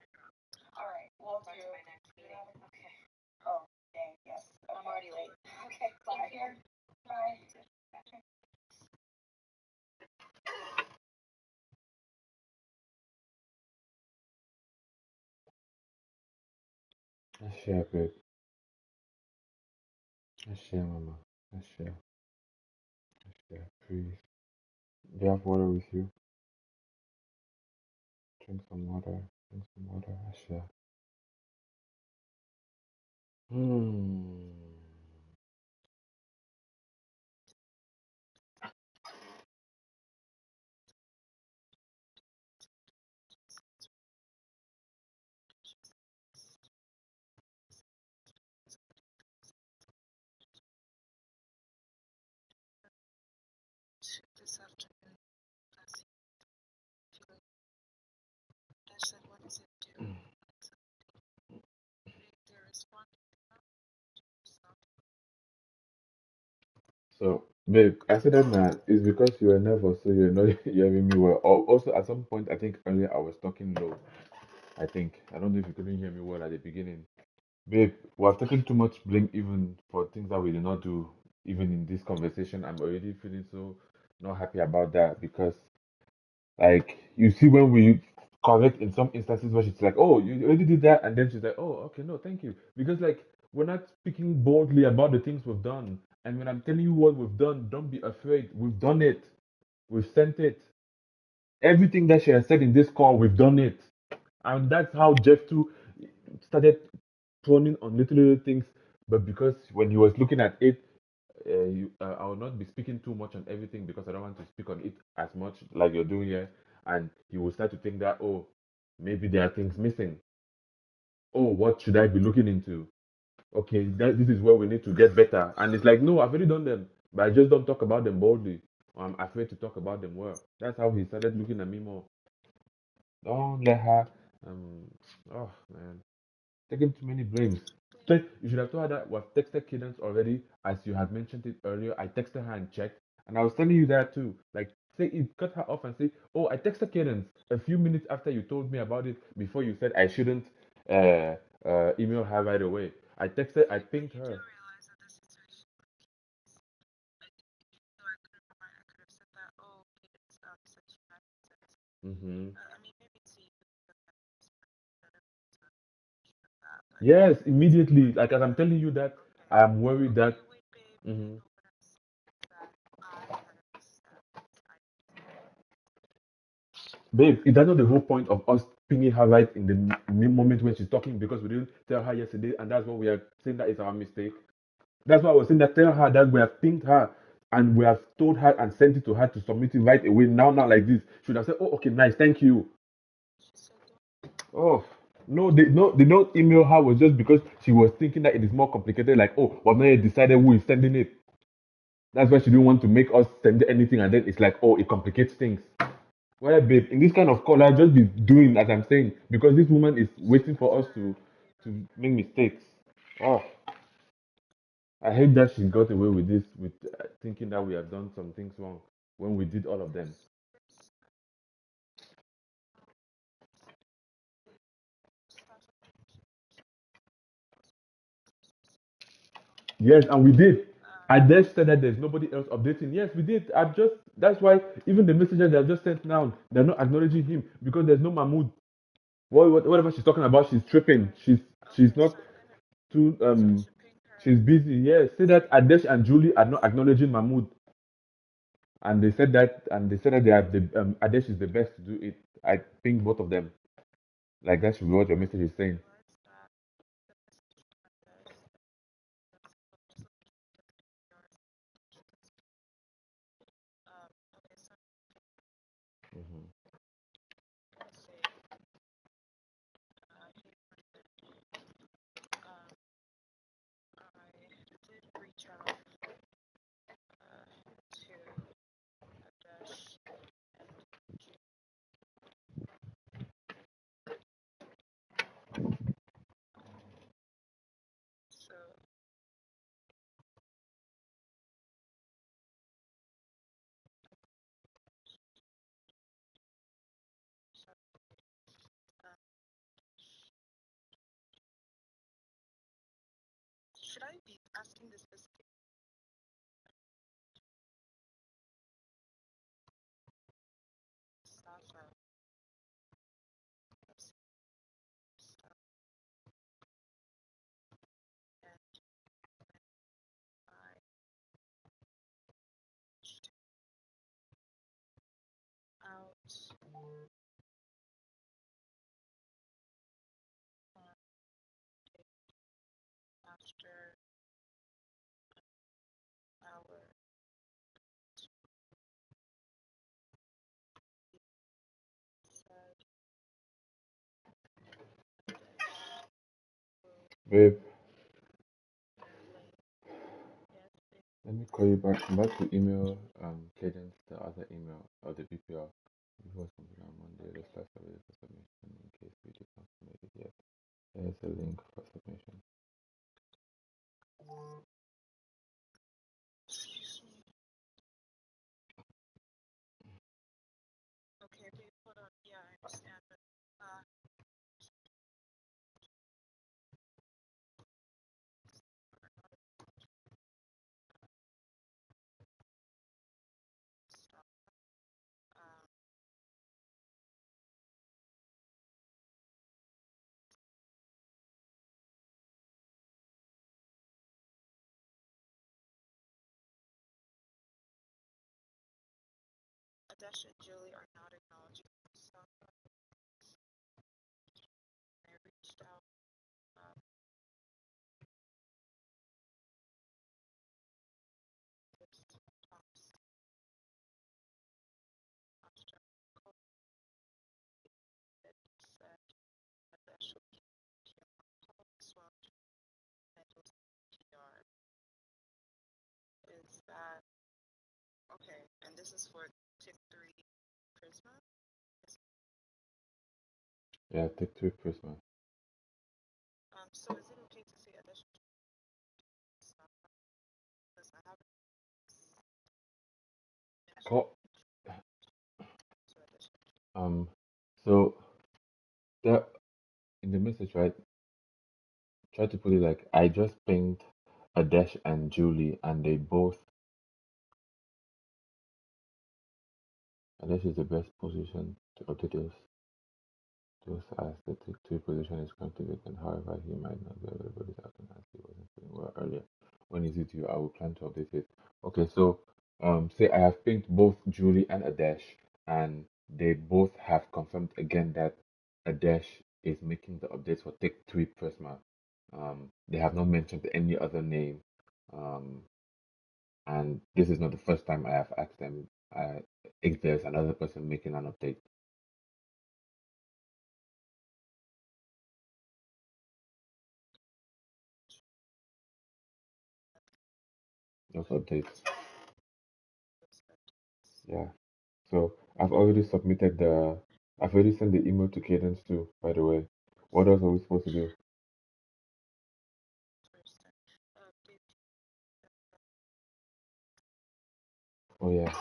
All right. We'll do. My next meeting. Okay. Oh, dang. Yes. Okay. I'm already late. Okay. Bye. Bye. I share, babe. I share, mama. I share. I share. Please. Do you have water with you? Drink some water. Drink some water. I share. Hmm. This afternoon, I said, what is it do? They respond. So, babe, I said that now it's because you were nervous, so you're not hearing me well. Also, at some point, I think earlier I was talking low. I think. I don't know if you couldn't hear me well at the beginning. Babe, we have taken too much blame even for things that we did not do, even in this conversation. I'm already feeling so not happy about that because, like, you see, when we correct in some instances where she's like, oh, you already did that, and then she's like, oh, okay, no, thank you. Because, like, we're not speaking boldly about the things we've done. And when I'm telling you what we've done, don't be afraid. We've done it. We've sent it. Everything that she has said in this call, we've done it. And that's how Jeff too started turning on little things. But because when he was looking at it, I will not be speaking too much on everything because I don't want to speak on it as much like you're doing here. And he will start to think that, oh, maybe there are things missing. Oh, what should I be looking into? Okay, this is where we need to get better. And it's like, no, I've already done them, but I just don't talk about them boldly. I'm afraid to talk about them well. That's how he started looking at me more. Don't let her. Um. Oh man, taking too many blames. You should have told her that we've texted Cadence already, as you had mentioned it earlier. I texted her and checked, and I was telling you that too. Like, say it, cut her off and say, "Oh, I texted Cadence a few minutes after you told me about it. Before you said I shouldn't uh, email her right away. I texted, I pinged her. Mm-hmm. Yes, immediately. Like as I'm telling you that, I'm worried that. Mhm. Babe, is that not the whole point of us pinging her right in the moment when she's talking because we didn't tell her yesterday, and that's what we are saying that is our mistake. That's why I was saying that tell her that we have pinged her and we have told her and sent it to her to submit it right away. Now, like this, should have said, "Oh, okay, nice, thank you." Oh, no, they don't email her was just because she was thinking that it is more complicated. Like, oh, but now you decided who is sending it. That's why she didn't want to make us send anything, and then it's like, oh, it complicates things. Well, babe, in this kind of call, I'll just be doing as I'm saying because this woman is waiting for us to make mistakes. Oh, I hate that she got away with this, with thinking that we have done some things wrong when we did all of them. Yes, and we did. Adesh said that there's nobody else updating. Yes, we did. That's why even the messages they have just sent now, they're not acknowledging him because there's no Mahmoud. Whatever she's talking about, she's tripping. She's not too she's busy. Yes, say that Adesh and Julie are not acknowledging Mahmoud, and they said that they are Adesh is the best to do it. I think both of them. Like that should be what your message is saying. Mhm. Babe, let me call you back. I'm about to email Cadence the other email or the BPR. Before something on Monday, the slides are ready for submission in case we did not submit it yet. There's a link for submission. Yeah, take two Prisma. Call um so that in the message, right? Try to put it like I just pinged Adesh and Julie and they both Adesh is the best position to update us. Just as the tick two position is currently vacant, however, he might not be available this afternoon as he wasn't feeling well earlier. When is it due? I will plan to update it. Okay, so say I have pinged both Julie and Adesh, and they both have confirmed again that Adesh is making the updates for Take 3 Prisma. They have not mentioned any other name. Um, and this is not the first time I have asked them if there's another person making an update. Those updates. Yeah. So I've already sent the email to Cadence too, by the way. What else are we supposed to do? Oh yeah.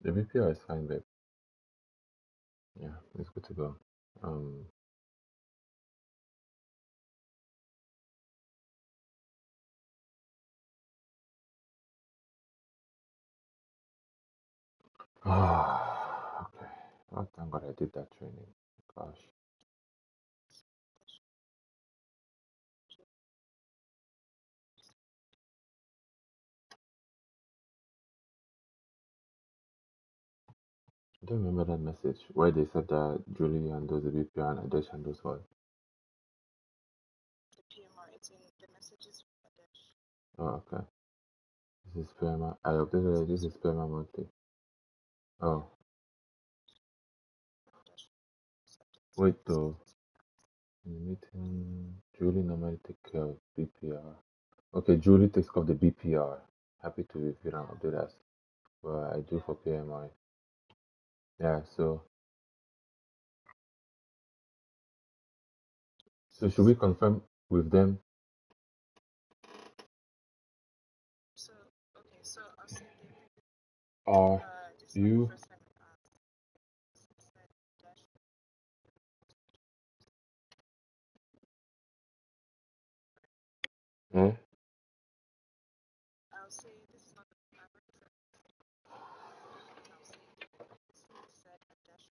The BPR is fine, babe. Yeah, it's good to go. Um, okay. Oh, thank God I did that training. Gosh. I don't remember that message where they said that Julie handles the BPR and Adesh handles what? The PMR, it's in the messages from Adesh. Oh, okay. This is Sperma. I updated it. This is Sperma monthly. Oh, wait though. In the meeting, Julie normally take care of BPR. Okay, Julie takes care of the BPR. Happy to review and update us. Well, I do for PMI. Yeah, so should we confirm with them? So, okay, so I'll say Are this is not the you? first time I've asked. Said Adesh. Eh? I'll say this is not the I've already said I'll say this said Adesh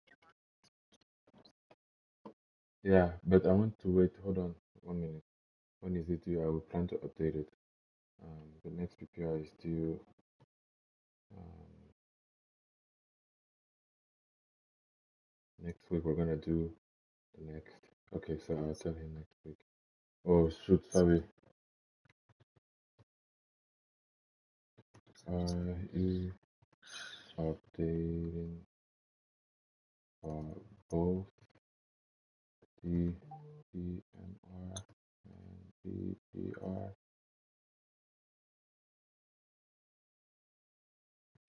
PMR. Yeah, but I want to wait. Hold on 1 minute. When is it due? I will plan to update it. The next PPR is due. Um, next week we're gonna do the next. Okay, so I'll tell him next week. Oh shoot, sorry. You updating both the PMR and BPR,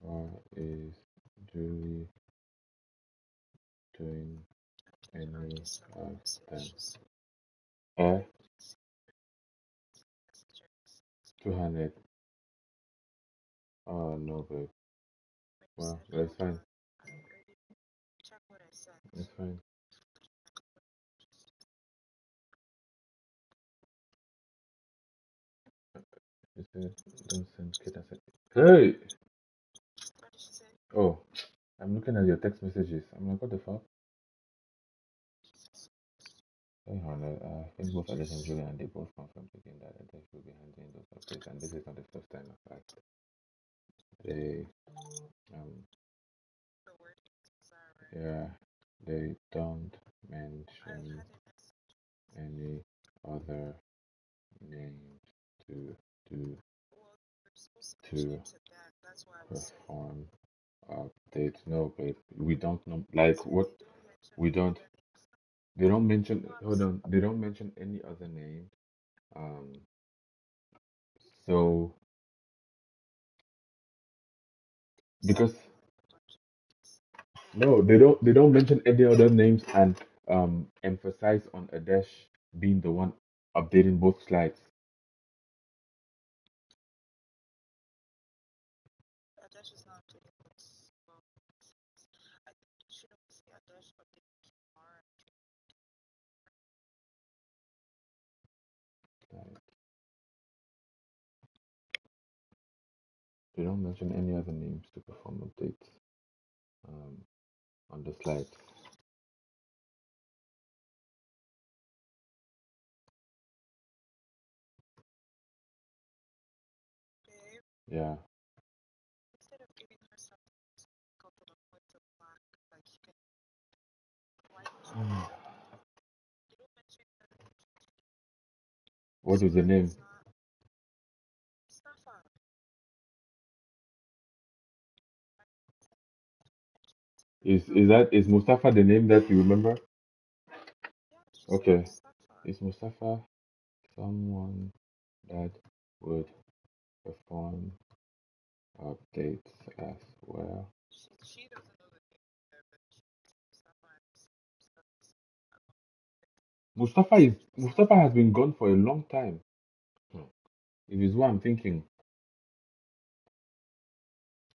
or is Julie doing I've any already sent the of them? message. Eh? Messages. 200. Oh no, babe. When you Well, said that's hold fine. on, I already check what I sent. That's fine. She said, don't send kid. I said, hey! What did she say? Oh, I'm looking at your text messages. I'm like, what the fuck? Hey, Hannah, I think both Alice and Julia and they both confirmed again that they will be handling those updates, and this is not the first time, in fact. They, um, The word Zara. yeah, they don't I've mention had a message. any other names to do Well, we're supposed to mention to it to them. That's why I was saying. perform updates. No, babe, we don't know. Like So what? they don't mention We any don't. other names. They don't mention. Well, Hold on. They don't mention any other name. So because no, they don't mention any other names and emphasize on Adesh being the one updating both slides. Adesh is not updating books. Well, I think you should have say Adesh updating PMR. Like, they don't mention any other names to perform updates um, on the slides. Babe, Yeah. instead of giving her something to a couple of points of black, like you can, why don't you they don't mention other names. What So is the her name? name's not Mustafa. Is Mustafa the name that you remember? Yeah, she said Okay. Mustafa. Is Mustafa someone that would perform updates as well? She doesn't know the name there, but she Mustafa and Mustafa. Mustafa has been gone for a long time. Hmm. If it's what I'm thinking,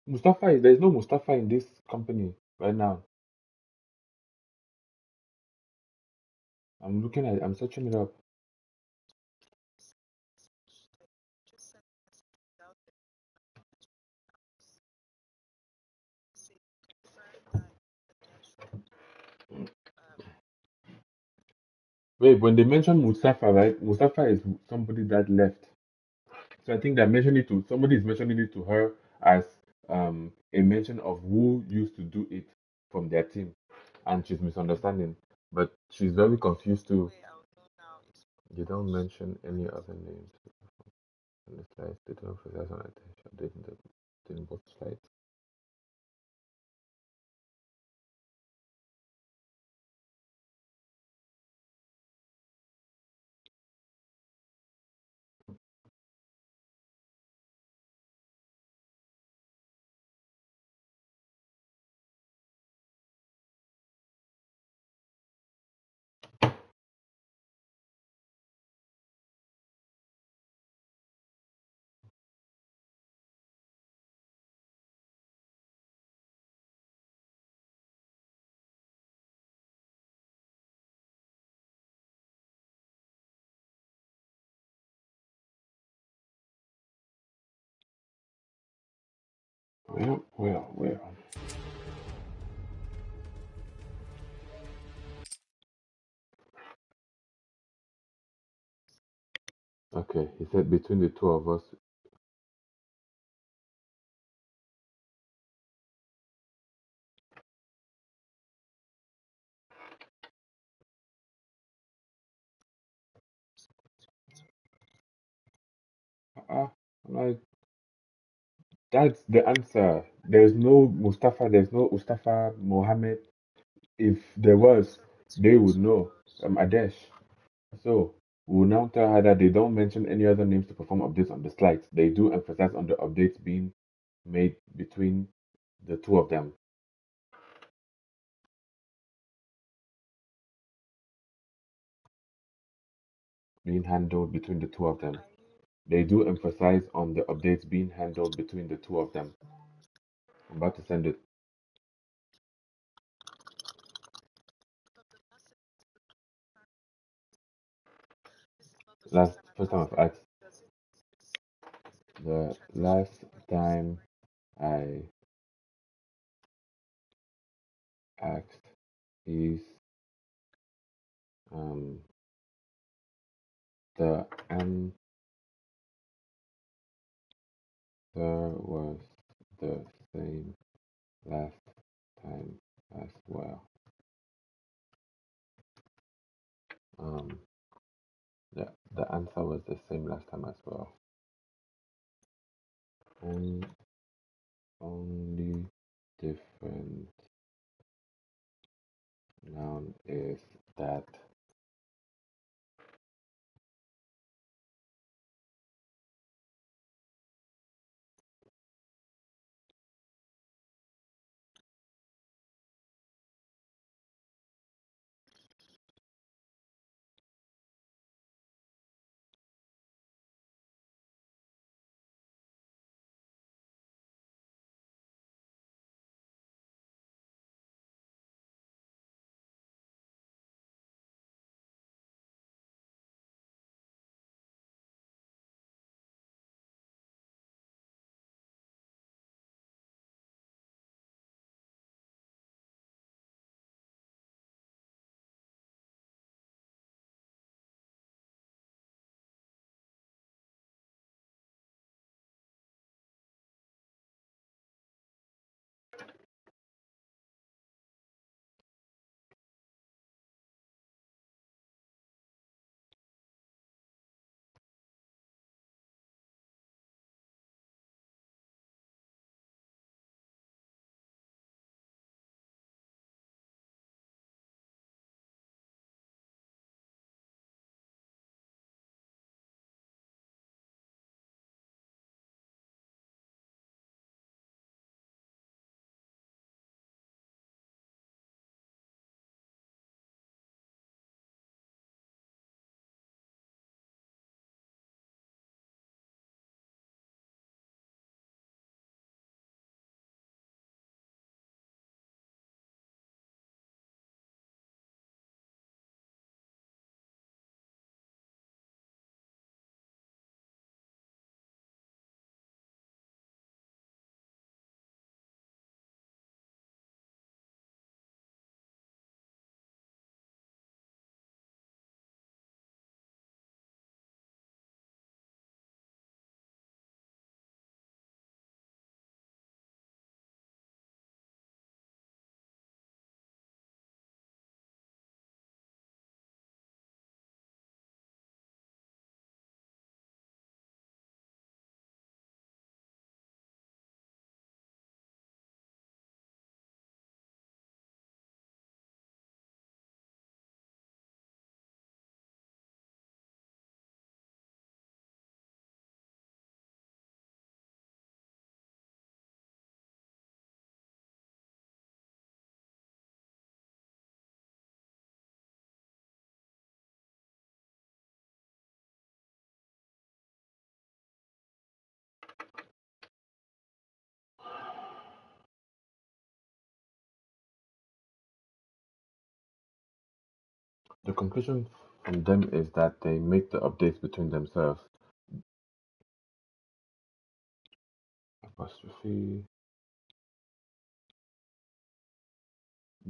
Mustafa, there's no Mustafa in this company right now. I'm searching it up. Just send a message out there. See, confirm that the actual Wait, when they mention Mustafa, right? Mustafa is somebody that left. So I think they're mentioning it to somebody is mentioning it to her as a mention of who used to do it from their team, and she's misunderstanding. But she's very confused too. way I'll know now is They don't mention any other names on the slides. They don't focus on attention. They didn't both slides. Well. Okay, he said between the two of us. I'm like, that's the answer. There's no Mustafa. There's no Mustafa Mohammed. If there was, they would know. Adesh. So we'll now tell her that they don't mention any other names to perform updates on the slides. They do emphasize on the updates being made between the two of them, being handled between the two of them. They do emphasize on the updates being handled between the two of them. I'm about to send it. First time I've asked. The last time I asked is um the answer was the same last time as well. Um, the answer was the same last time as well. Only different noun is that The conclusion from them is that they make the updates between themselves. Apostrophe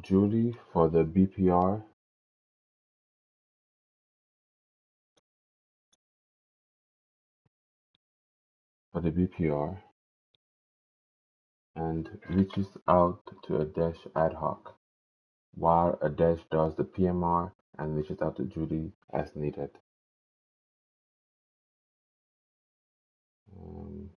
Julie for the BPR and reaches out to a dash ad hoc, while a dash does the PMR and reaches out to Julie as needed. Um,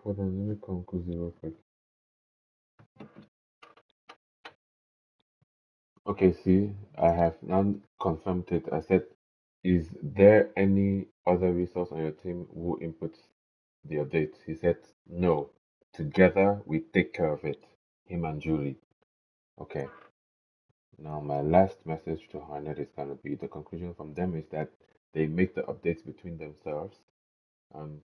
Hold on, let me conclude real quick. Okay, see, I have now confirmed it. I said, is there any other resource on your team who inputs the updates? He said, no. Together, we take care of it. Him and Julie. Okay. Now, my last message to Harnett is going to be the conclusion from them is that they make the updates between themselves.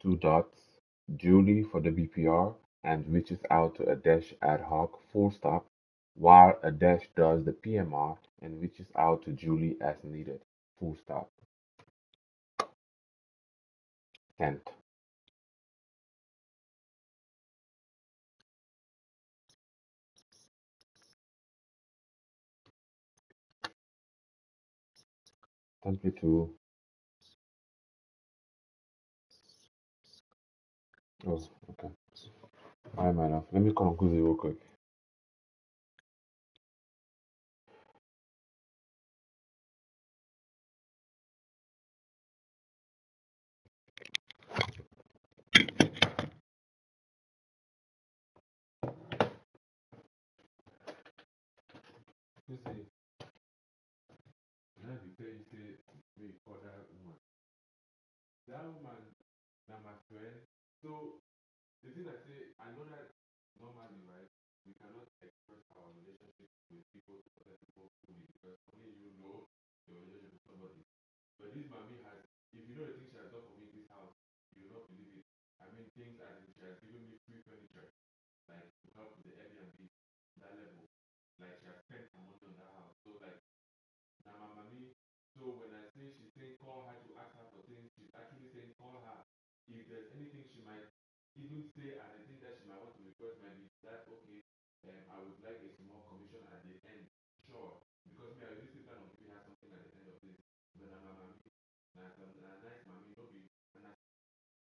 Two dots, Julie for the BPR, and reaches out to a dash ad hoc, full stop, while a dash does the PMR and reaches out to Julie as needed, full stop. Sent. Sent me to. Oh, okay. Alright, my love. Let me conclude it real quick. You see, now you say me for that woman. That woman, now my friend. So the thing I say, I know that normally, right, we cannot express our relationship with people to other people fully because only you know your relationship with somebody. But this mommy has, if you know the things she has done for me in this house, you will not believe it. I mean, things as in she has given me free furniture, like to help with the Airbnb, that level. Like she has spent some money on that house. So like, now my mommy, so when I say she's saying call her to ask her for things, she's actually saying call her. If there's anything she might even say as a thing that she might want to request might be that okay, I would like a small commission at the end. Sure. Because me, I really still plan on giving her something at the end of this. But I'm a mommy, a nice mommy, no be and I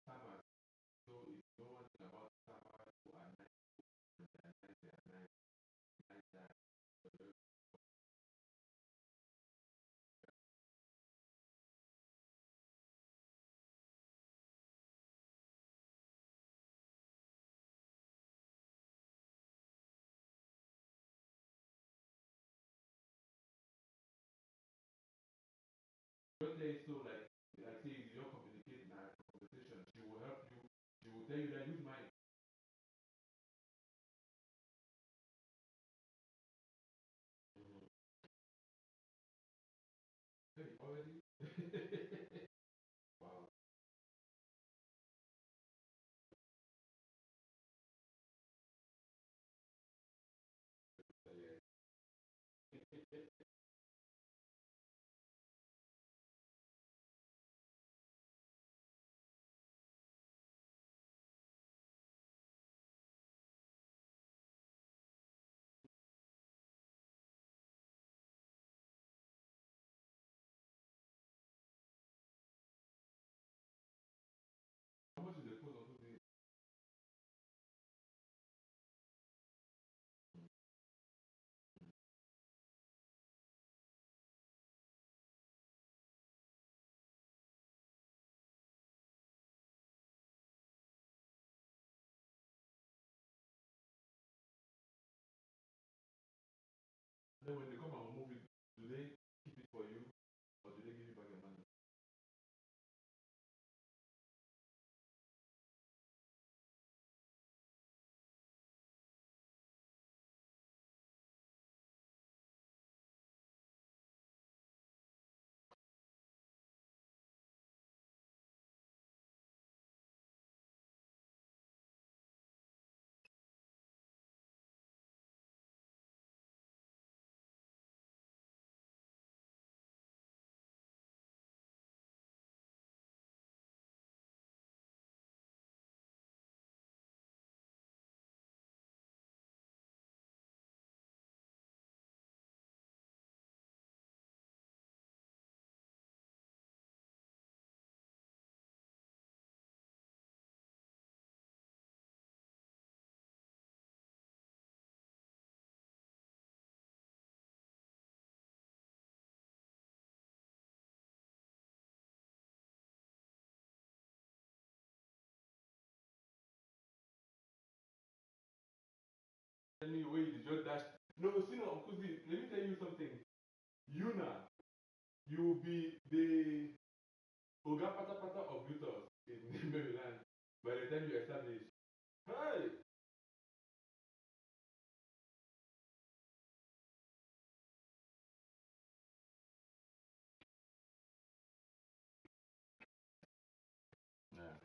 summer. So if you know one thing about summer who are nice, they are nice, nice that. Don't say so like say if you don't communicate in our conversation, she will help you. She will tell you that use mine. Mm-hmm. Hey, already? Wow. Then when they come and move it, do they keep it for you or do they give you back your money? Anyway, you just dash. No, see, no, Uncle Z, let me tell you something. You now, you will be the Oga Pata Pata of Utah in Maryland by the time you establish. Hey! Yeah.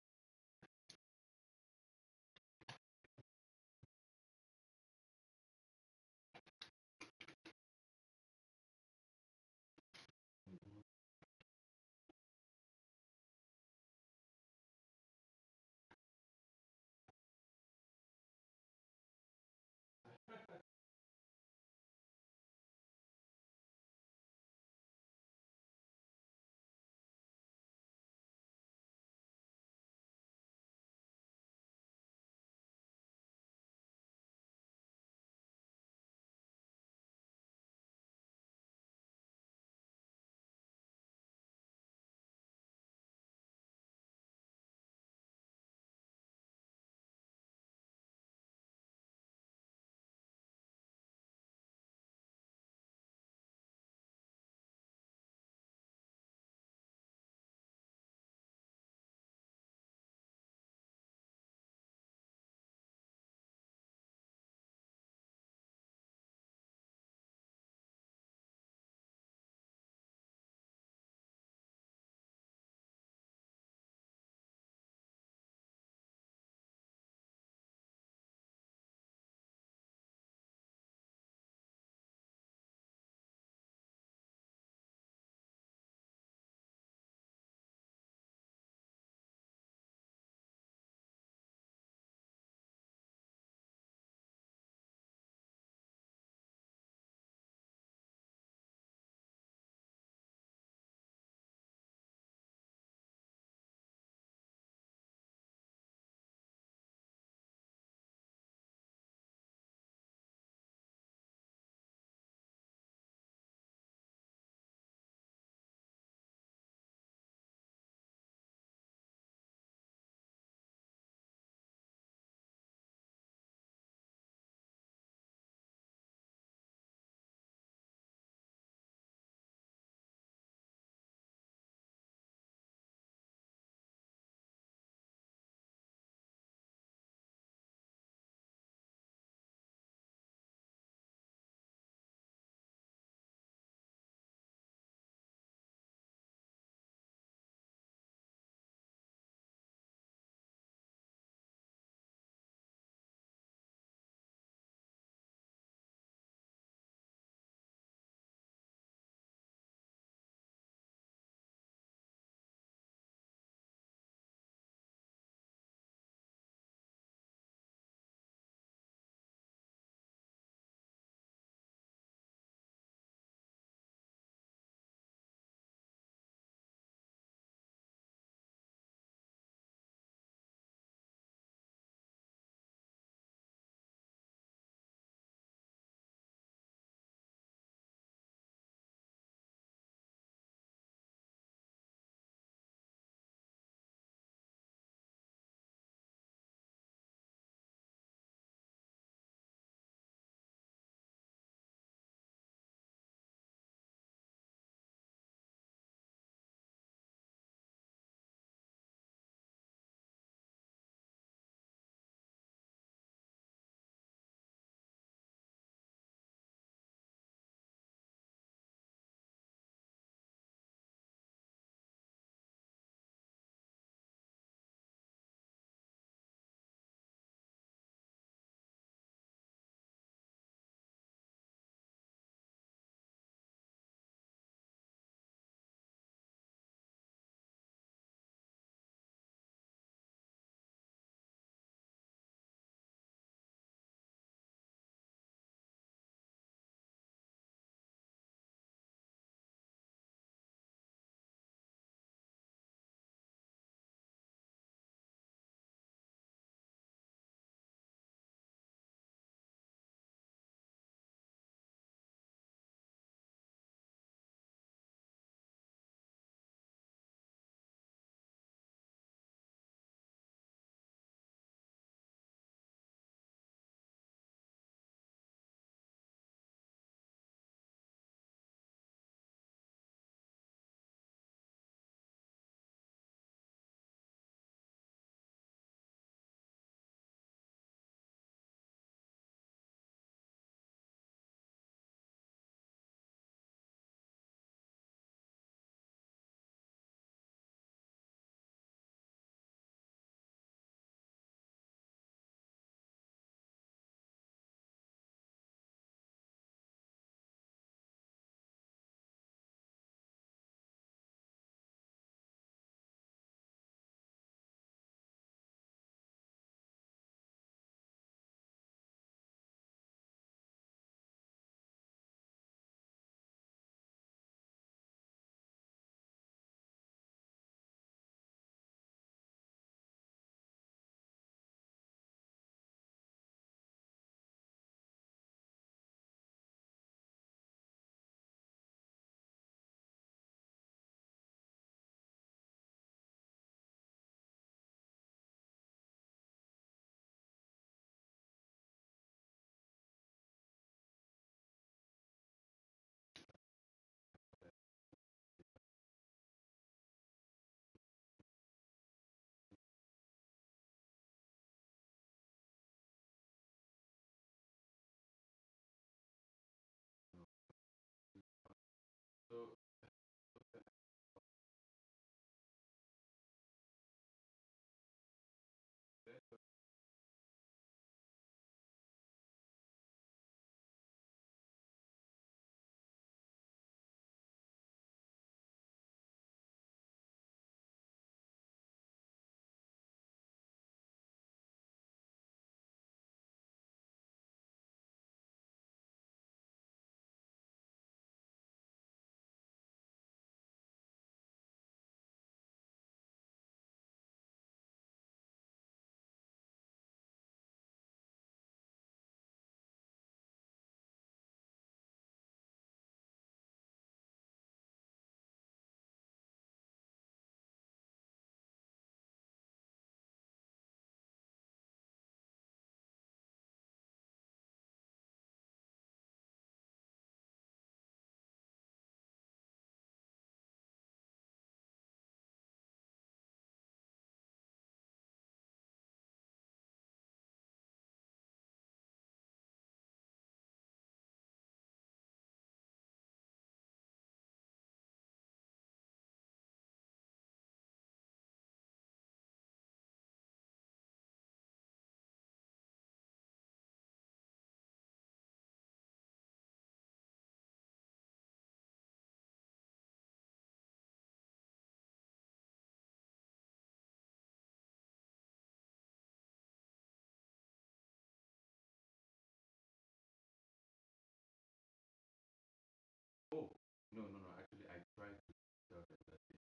No. Actually, I tried to tell them that they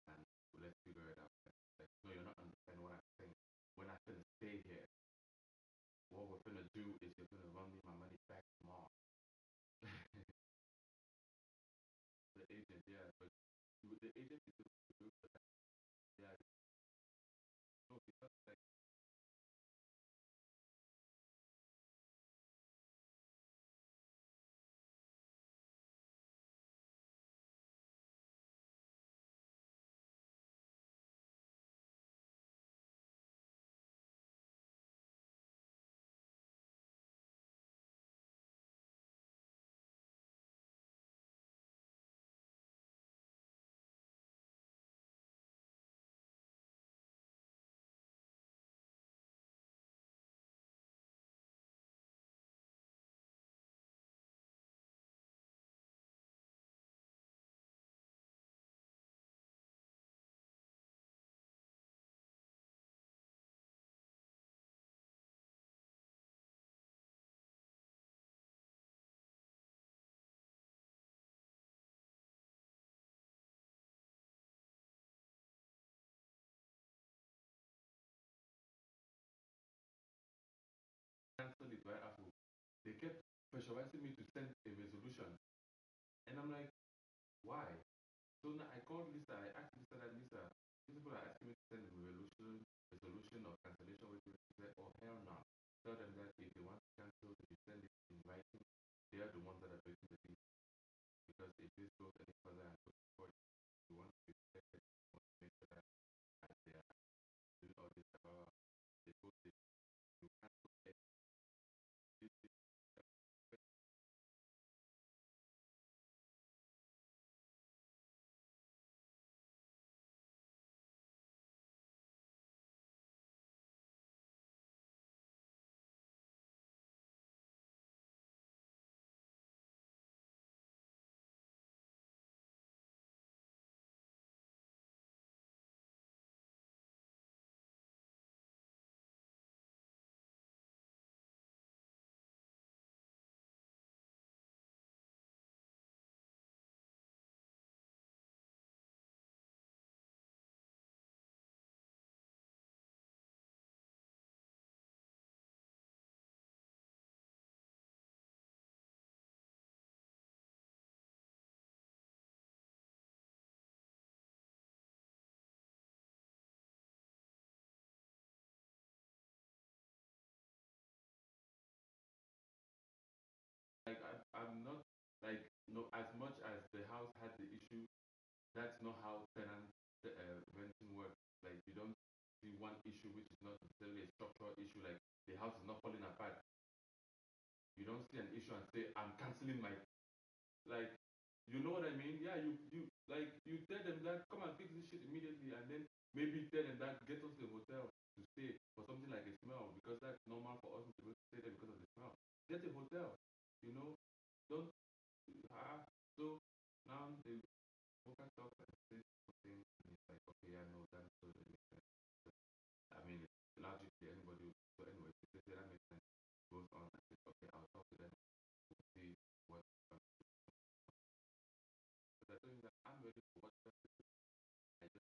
and let's figure it out. Like, no, you're not understanding what I'm saying. When I couldn't stay here, what we're gonna do is you're gonna run me my money back tomorrow. The agent, yeah, but the agent is going to do that. Yeah, no, because like cancel it right after. They kept pressurizing me to send a resolution, and I'm like, why? So now I called Lisa. I asked Lisa that Lisa, these people are asking me to send a resolution of cancellation. With she said, oh hell no. Tell them that if they want to cancel, if you send it in writing, they are the ones that are breaking the deal. Because if this goes any further and goes forward, you want to be protected, you want to make sure that they are doing all this about they go you cancel it. Like I'm not like no as much as the house had the issue. That's not how tenant renting works. Like you don't see one issue which is not necessarily a structural issue. Like the house is not falling apart. You don't see an issue and say I'm canceling my like. You know what I mean? Yeah, you like you tell them that come and fix this shit immediately, and then maybe tell them that get us to the hotel to stay for something like a smell because that's normal for us to go stay there because of the smell. Get a hotel, you know. Don't so now they focus up and say something, and it's like okay, yeah, no, that totally makes sense. I mean, logically anybody. So anyway, they say that makes sense. Goes on and says okay, I'll talk to them, see what. But I told him that I'm ready for what I just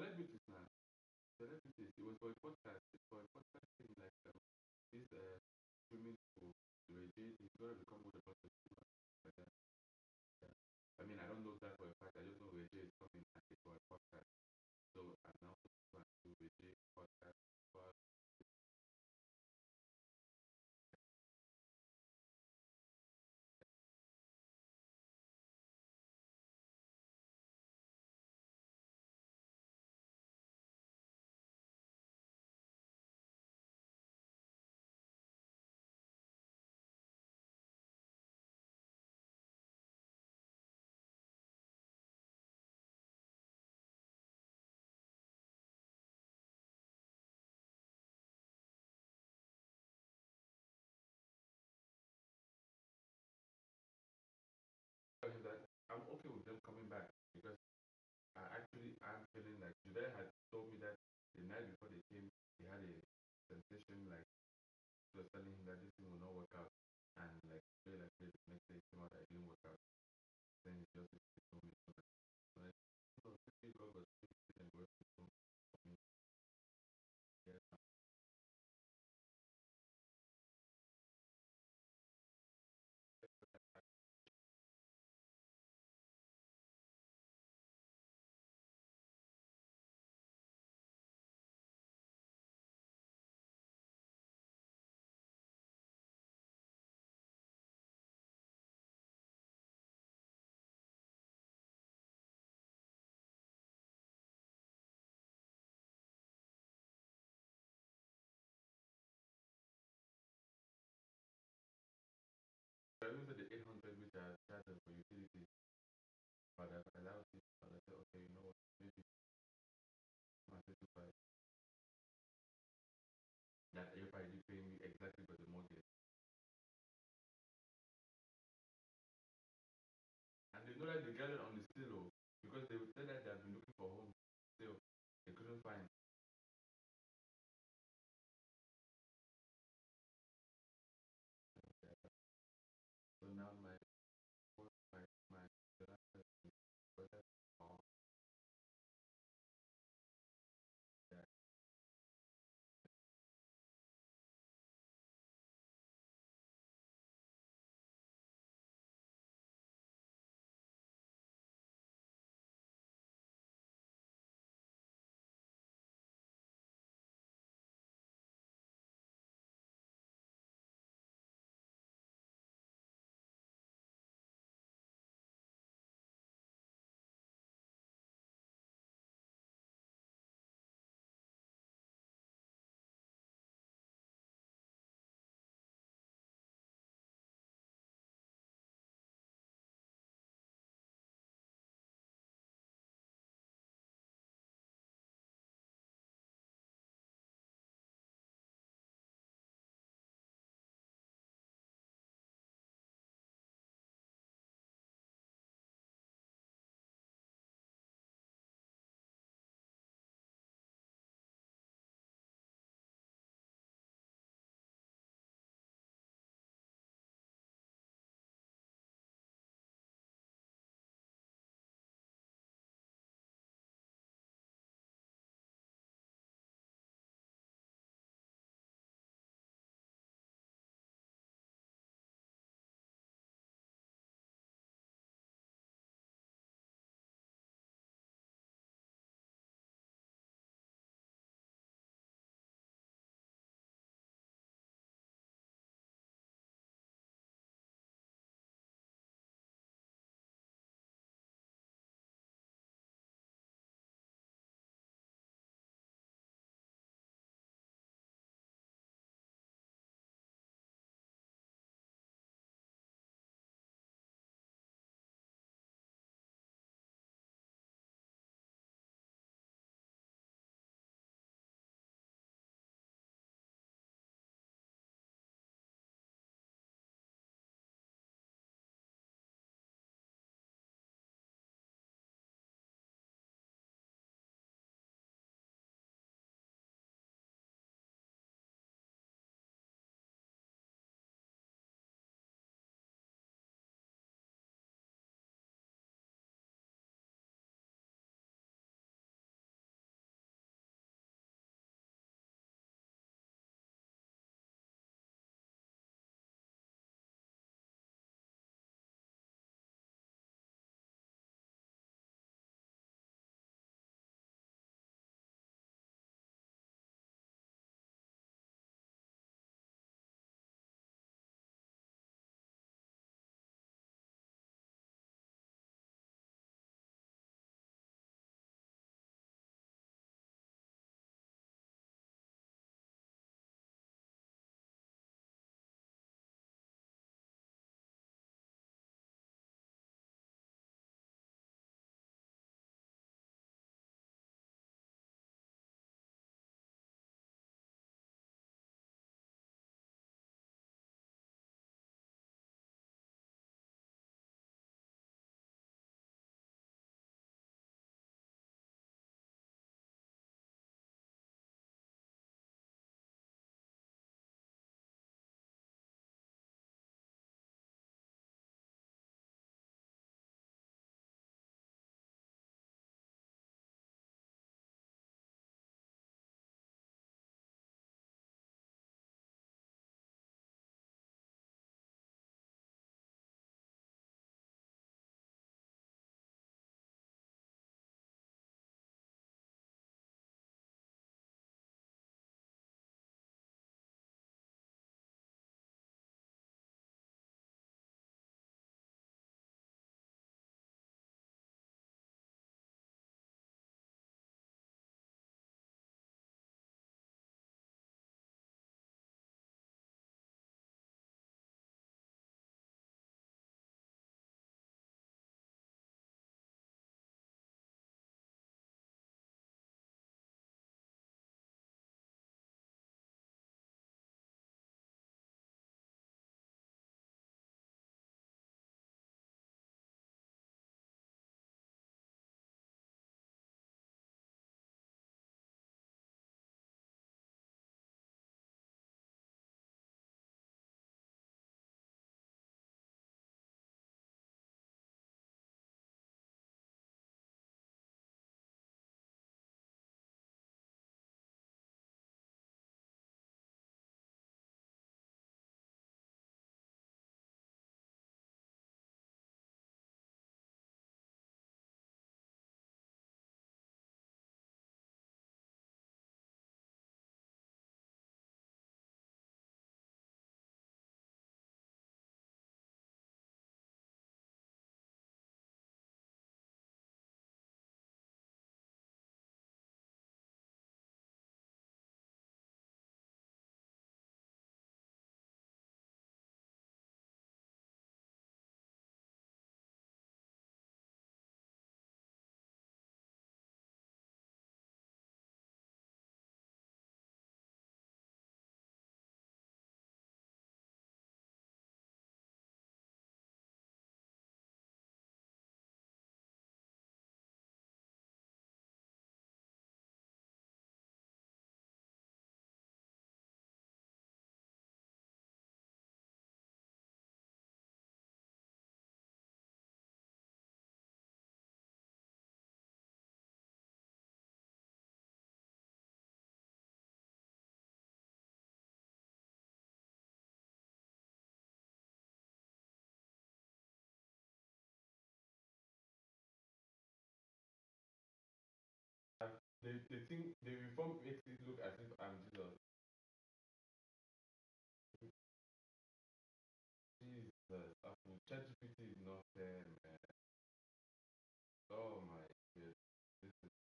celebrities now. Celebrities. It was for a podcast. It's for a podcast thing like this streaming for Reggie. He's gonna become with a bunch of people like that. Yeah. I mean, I don't know that for a fact. I just know Reggie is coming and it's for a podcast. So I now going to do Reggie podcast. But coming back because I'm feeling like Judea had told me that the night before they came, he had a sensation like he was telling him that this thing will not work out, and like the next day it came out that it didn't work out. Then he just told me, like, no, maybe God was speaking and working for me. Yeah. I remember the 800 which I charged for utilities, but I allowed it. And I said, okay, you know what? Maybe my 55 that everybody did pay me exactly for the mortgage. And they know that they gathered on the still because they said that they have been looking for homes still. They couldn't find. So now my my brother the reform makes it look as if I'm Jesus. Jesus, ChatGPT is not fair, man. Oh my goodness, this is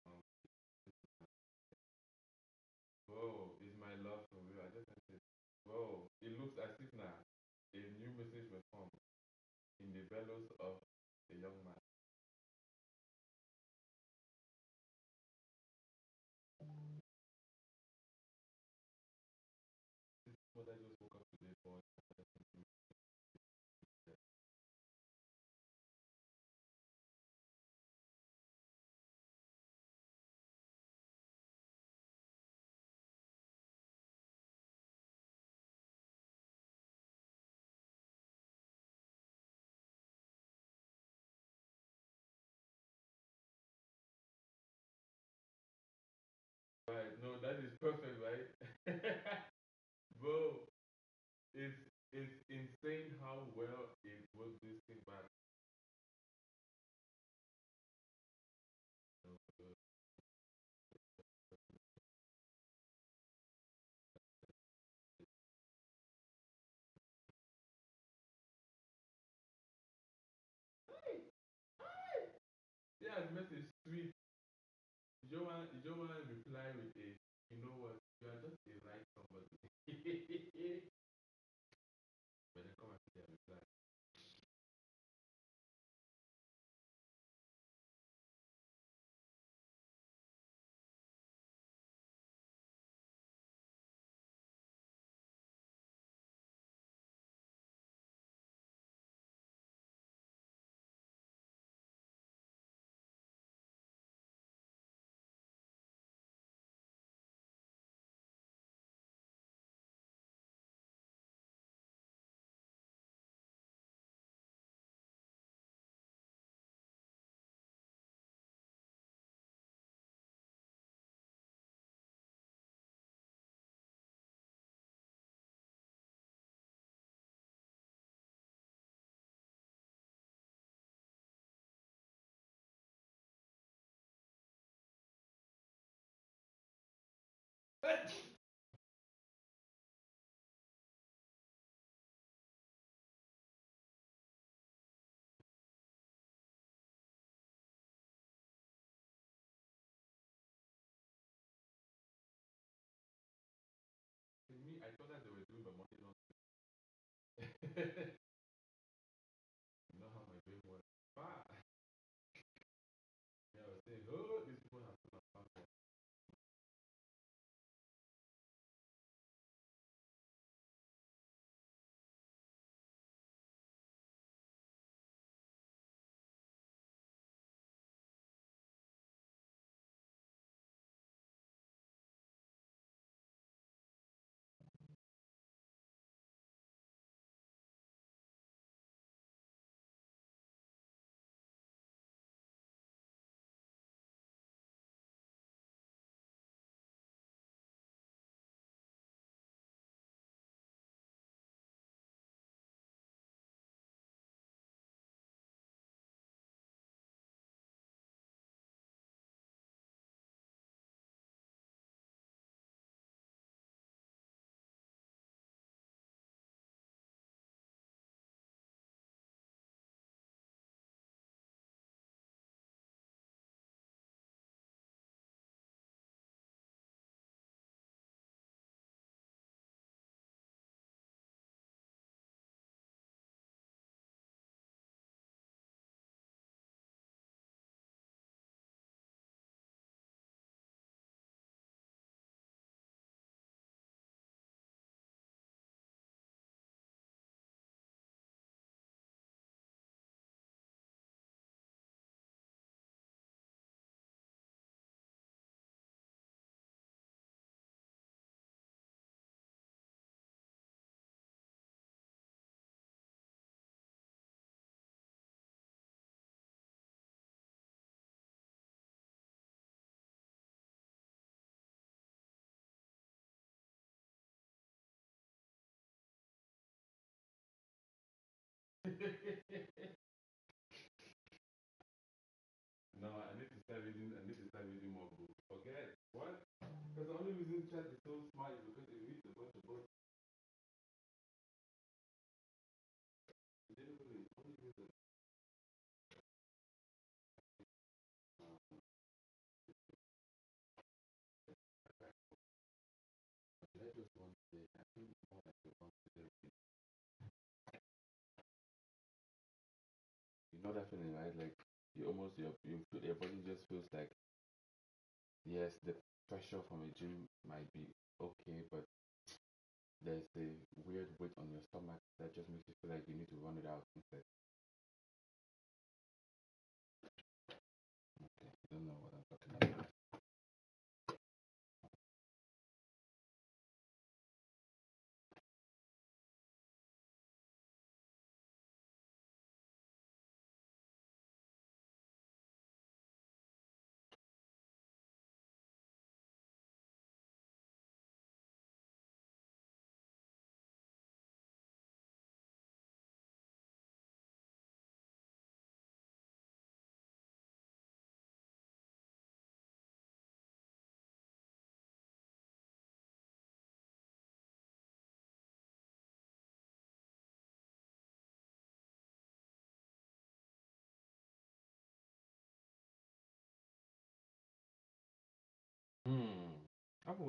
whoa, is my love for real? I just sent it. Whoa, it looks as if now a new message was formed in the bellows of a young man. This mother just woke up today for right. No, that is perfect, right? Bro, it's it's insane how well it works this thing back. Yeah, the message sweet. You don't want to reply with a, you know what, you are just a like somebody. But then come and see a reply. Me, I thought that they were doing my money long. You know how my brain works. Ah, yeah, I was saying, oh, these people have to have fun. No, I need to start reading more books. Forget reason chat is so smart is because it reads a bunch of books. Literally, only reason. That just one day. I think more like the one day. You know that feeling, right? Like you almost your body just feels like yes, the pressure from a gym might be okay, but there's a weird weight on your stomach that just makes you feel like you need to run it out instead. Okay, you don't know what I'm talking about.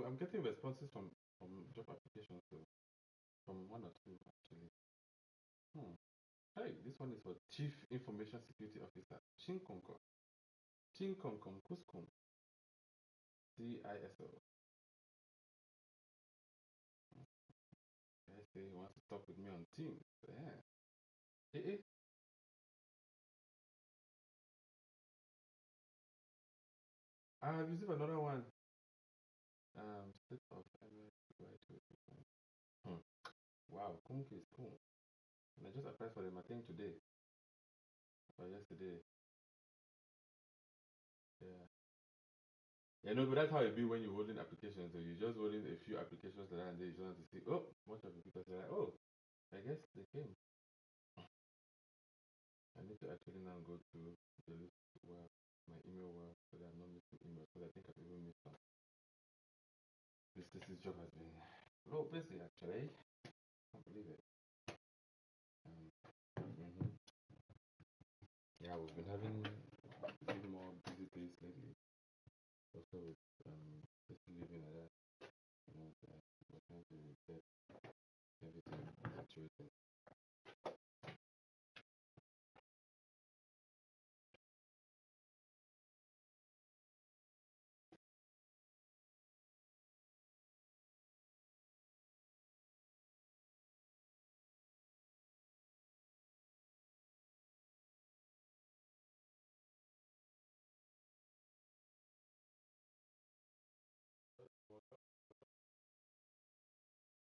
I'm getting responses from job applications though. From one or two actually. Hey, this one is for Chief Information Security Officer. Chinkonko. Chinkonkom Kuskum. CISO. I say he wants to talk with me on Teams. Yeah. Hey. I've received another one. State of Wow, Kumki is cool. And I just applied for them, I think today or yesterday. Yeah. Yeah, no, but that's how it be when you're holding applications. So you're just holding a few applications like that, and then you just want to see, oh, bunch of people say, like, oh, I guess they came. I need to actually now go to the list where my email was so that I'm not missing emails because I think I've even missed some. This job has been a little busy actually. I can't believe it. Mhm. Yeah, we've been having a few more busy days lately. Also with just living like that, we're trying to get everything situated.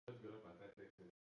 Just get up and start texting.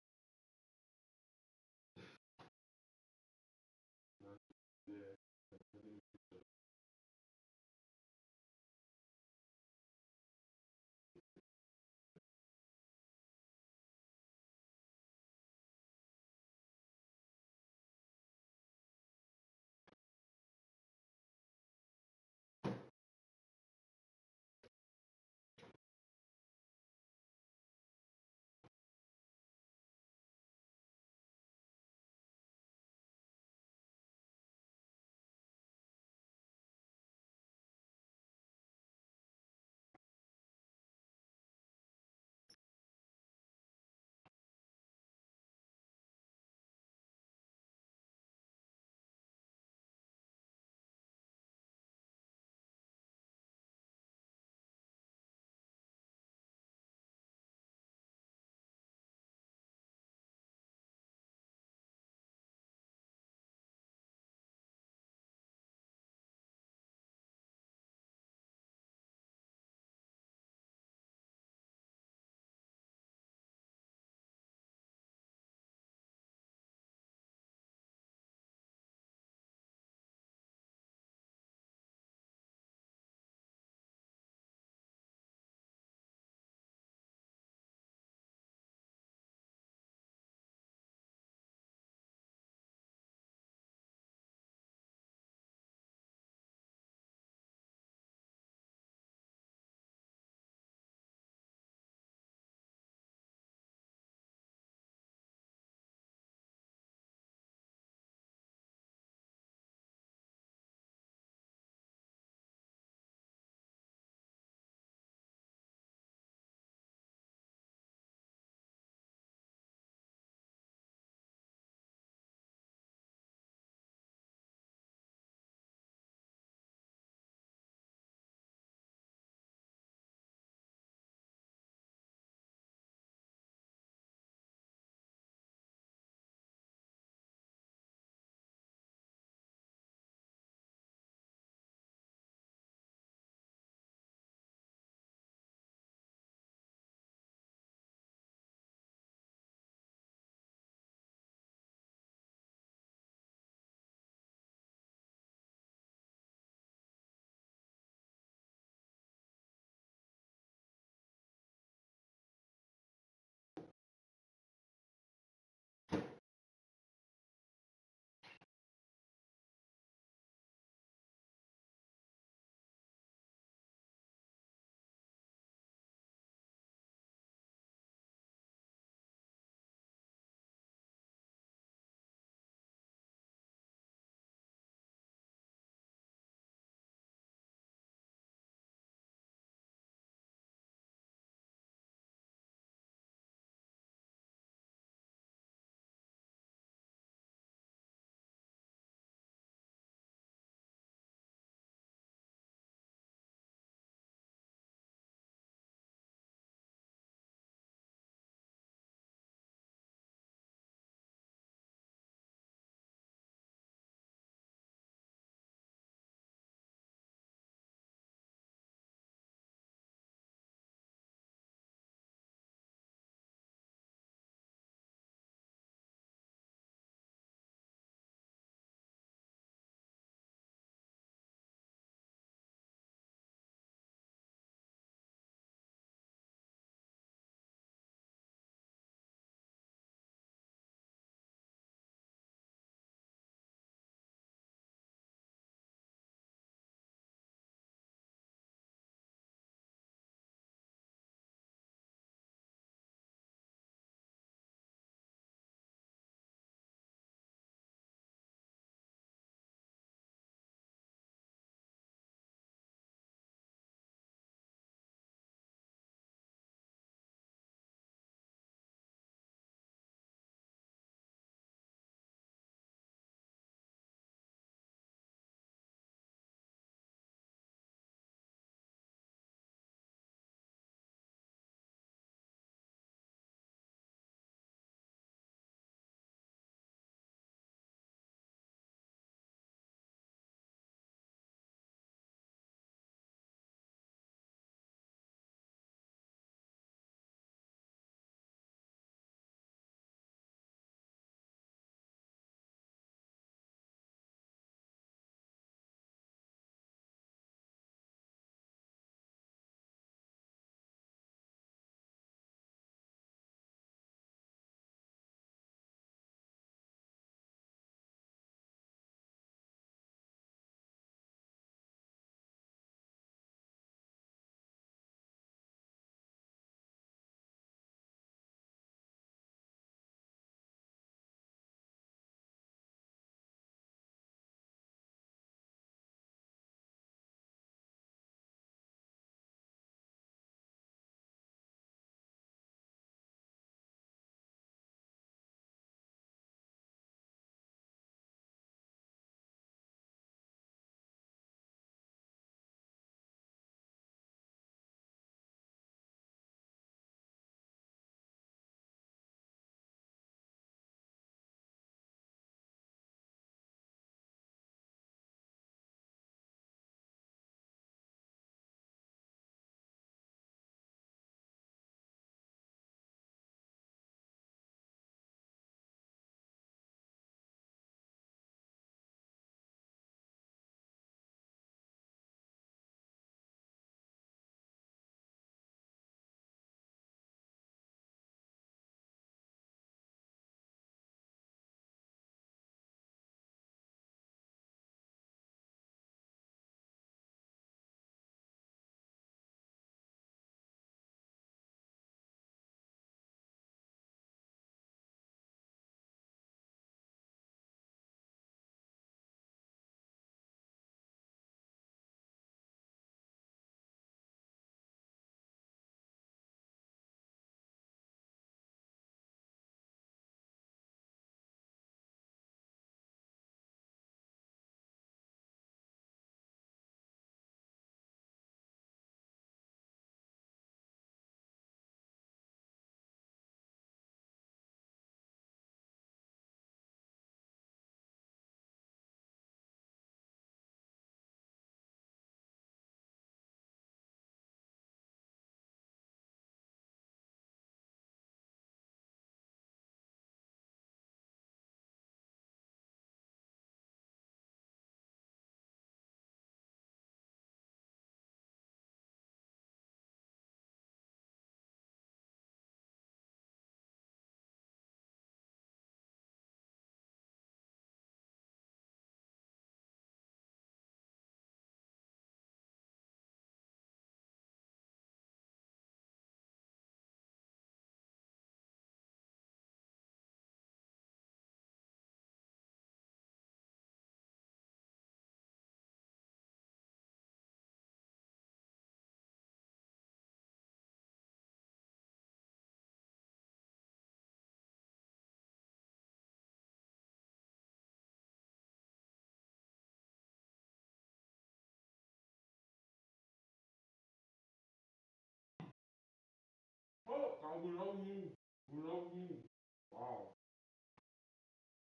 we love you. We love you. Wow.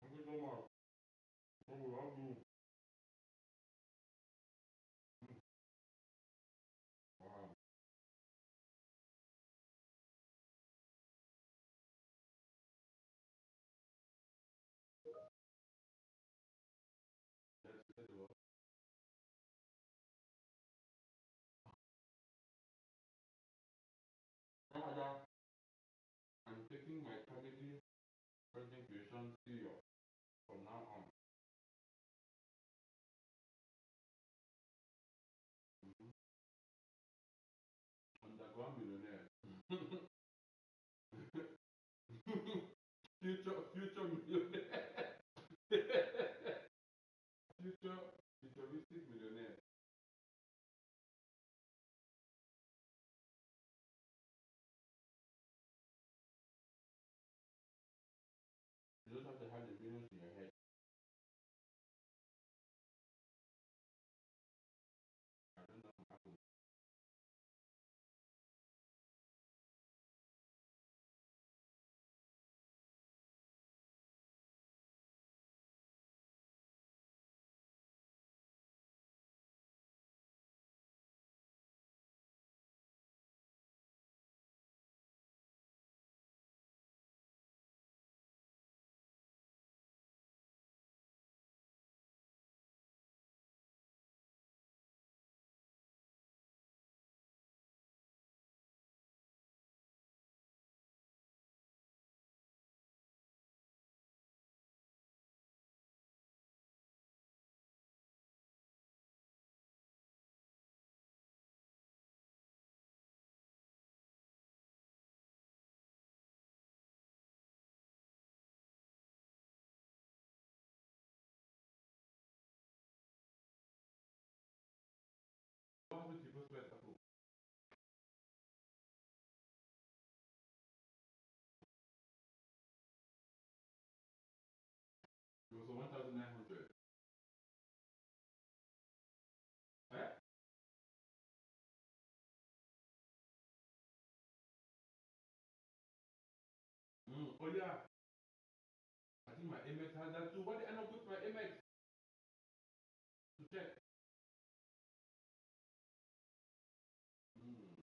Thank you so much. Oh, we love you. Wow. That's good. Canada, I'm taking my comedy presentation serious from now on. Mm-hmm. Underground millionaire. Future millionaire. Futuristic millionaire. You just have to have the millions in your head. I don't know how to. What happened to your first best apple? It was a 1,900. Eh? Oh yeah. I think my Amex has that too. Why did I not put my Amex to check? Mm.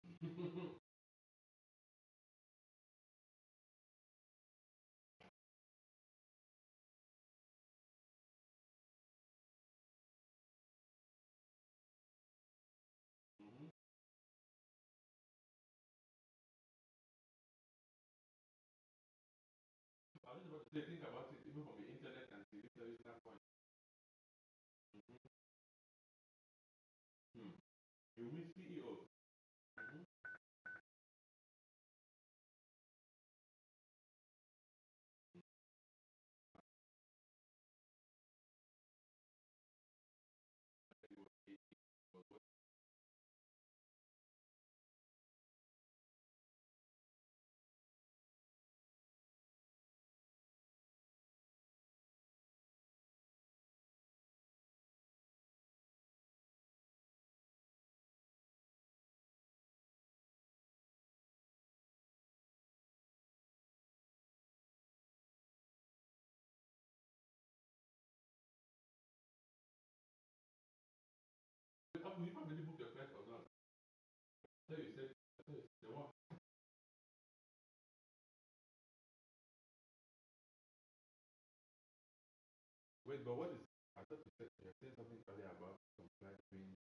I was about to say, think about it, even from the internet and TV service standpoint. You meet CEO. Have you really booked your flight or not? So you said the one. Wait, but what is? I thought you said something earlier about some flight being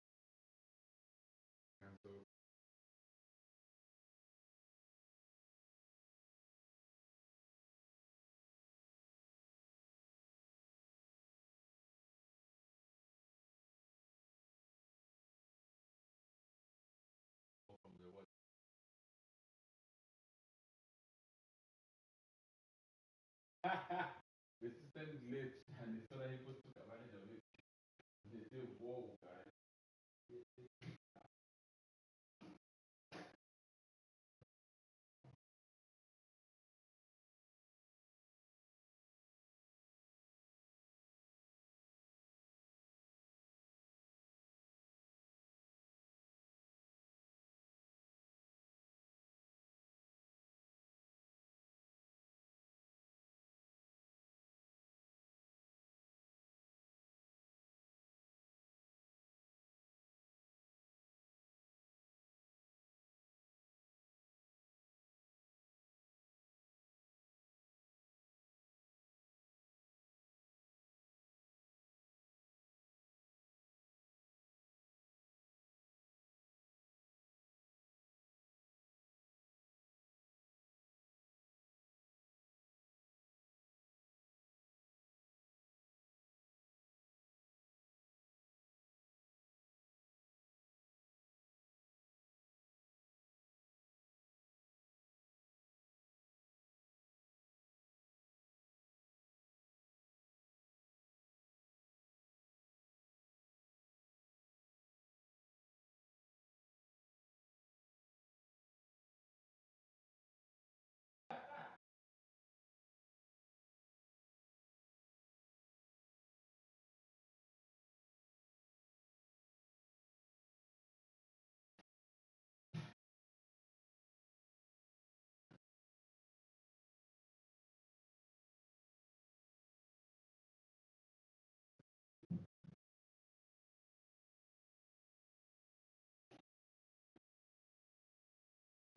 cancelled. From the what? The system glitched and it's not able to take advantage of it. They say, whoa, guys.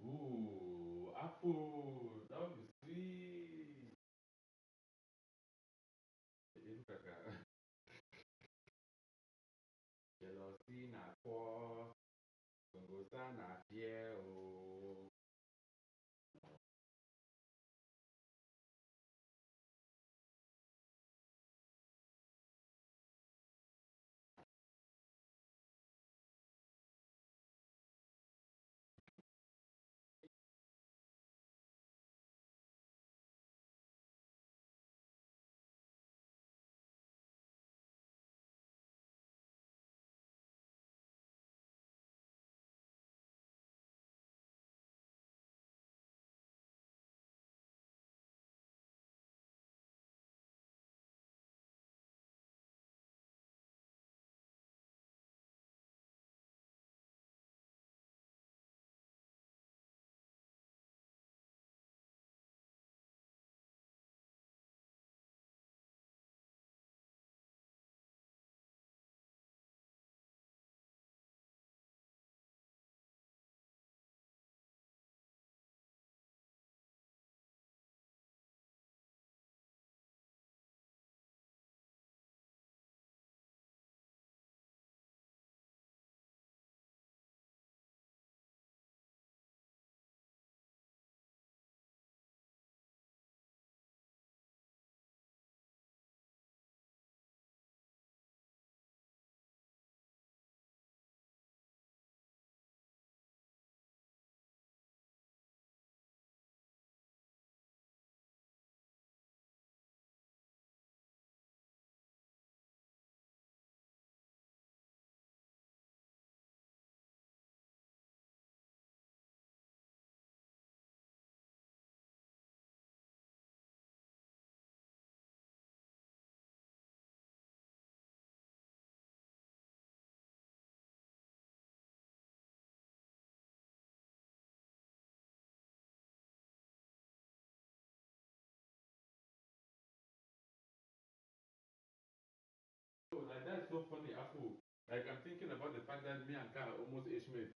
Ooh, Apple. That would be sweet. Look at that. Jealousy, na poor. Congosa, na fear. Oh. Oh, like that's so funny, Afu. Like I'm thinking about the fact that me and Kai are almost age mates.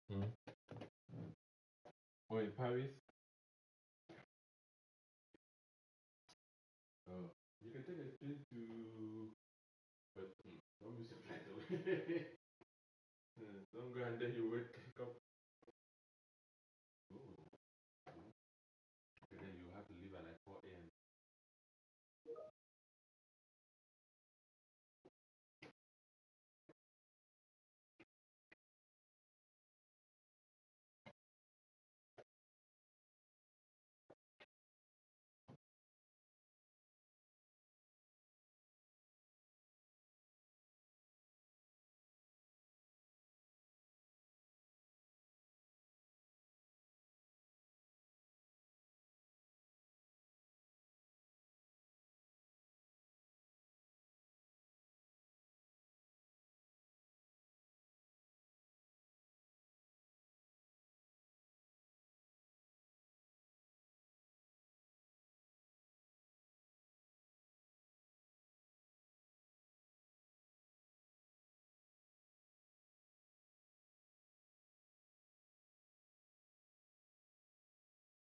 Hmm. Oh, in Paris? Oh, you can take a train to. But don't miss your flight away. Don't go and then you wake up. Oh, and then you have to leave at like 4 a.m.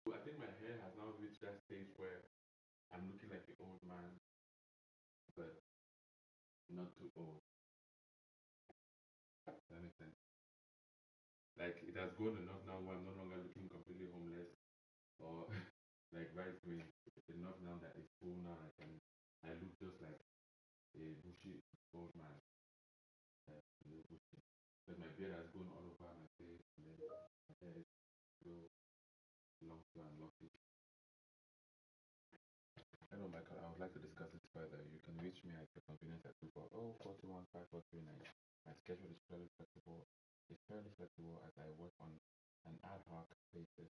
I think my hair has now reached that stage where I'm looking like an old man, but not too old. Does that makes sense? Like it has grown enough now where I'm no longer looking completely homeless or like right way. It's enough now that it's full now. I look just like a bushy old man. Bushy. But my beard has grown all over my face and then my hair is still long and lucky. Hello, Michael. I would like to discuss it further. You can reach me at your convenience at 240-415-439. My schedule is fairly flexible. It's fairly flexible as I work on an ad hoc basis.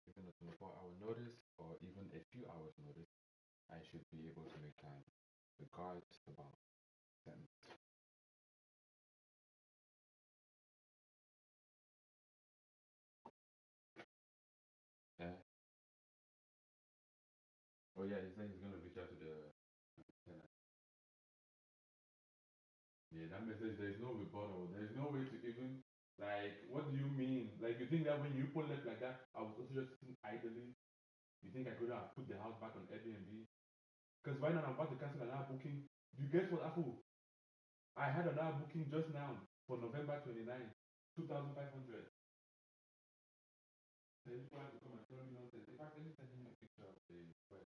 Even a 24-hour notice or even a few hours notice, I should be able to make time. Regards, about 10. Yeah. Oh yeah, he said he's gonna reach out to the tenant. Yeah, that message. There is no rebuttal. There is no way to even like. What do you mean? Like you think that when you pull left like that, I was also just sitting idly. You think I could have put the house back on Airbnb? Because right now I'm about to cancel another booking. Do you guess what, Apple? I had another booking just now for November 29th, 2,500. Then you have to come and tell me nonsense. In fact, let me send him a picture of the request.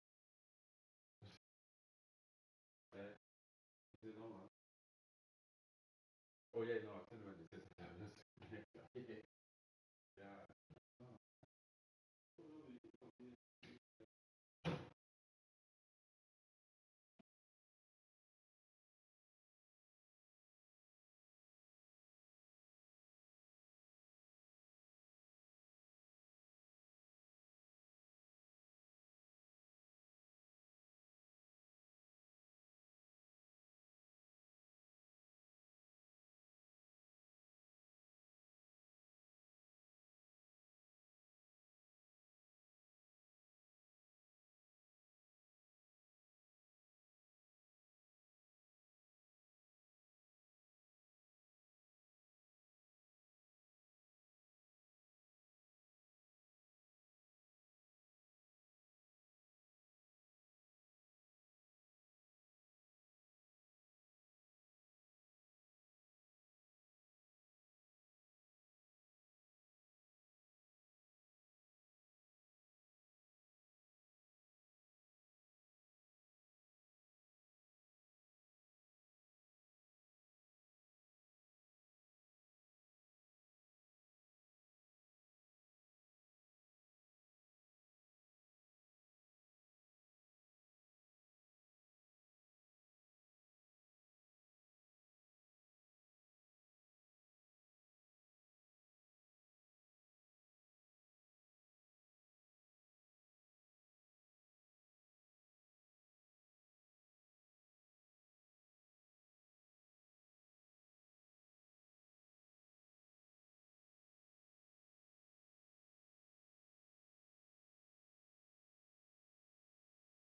Is it normal? Oh yeah, no, I'll send him when they say something. Yeah.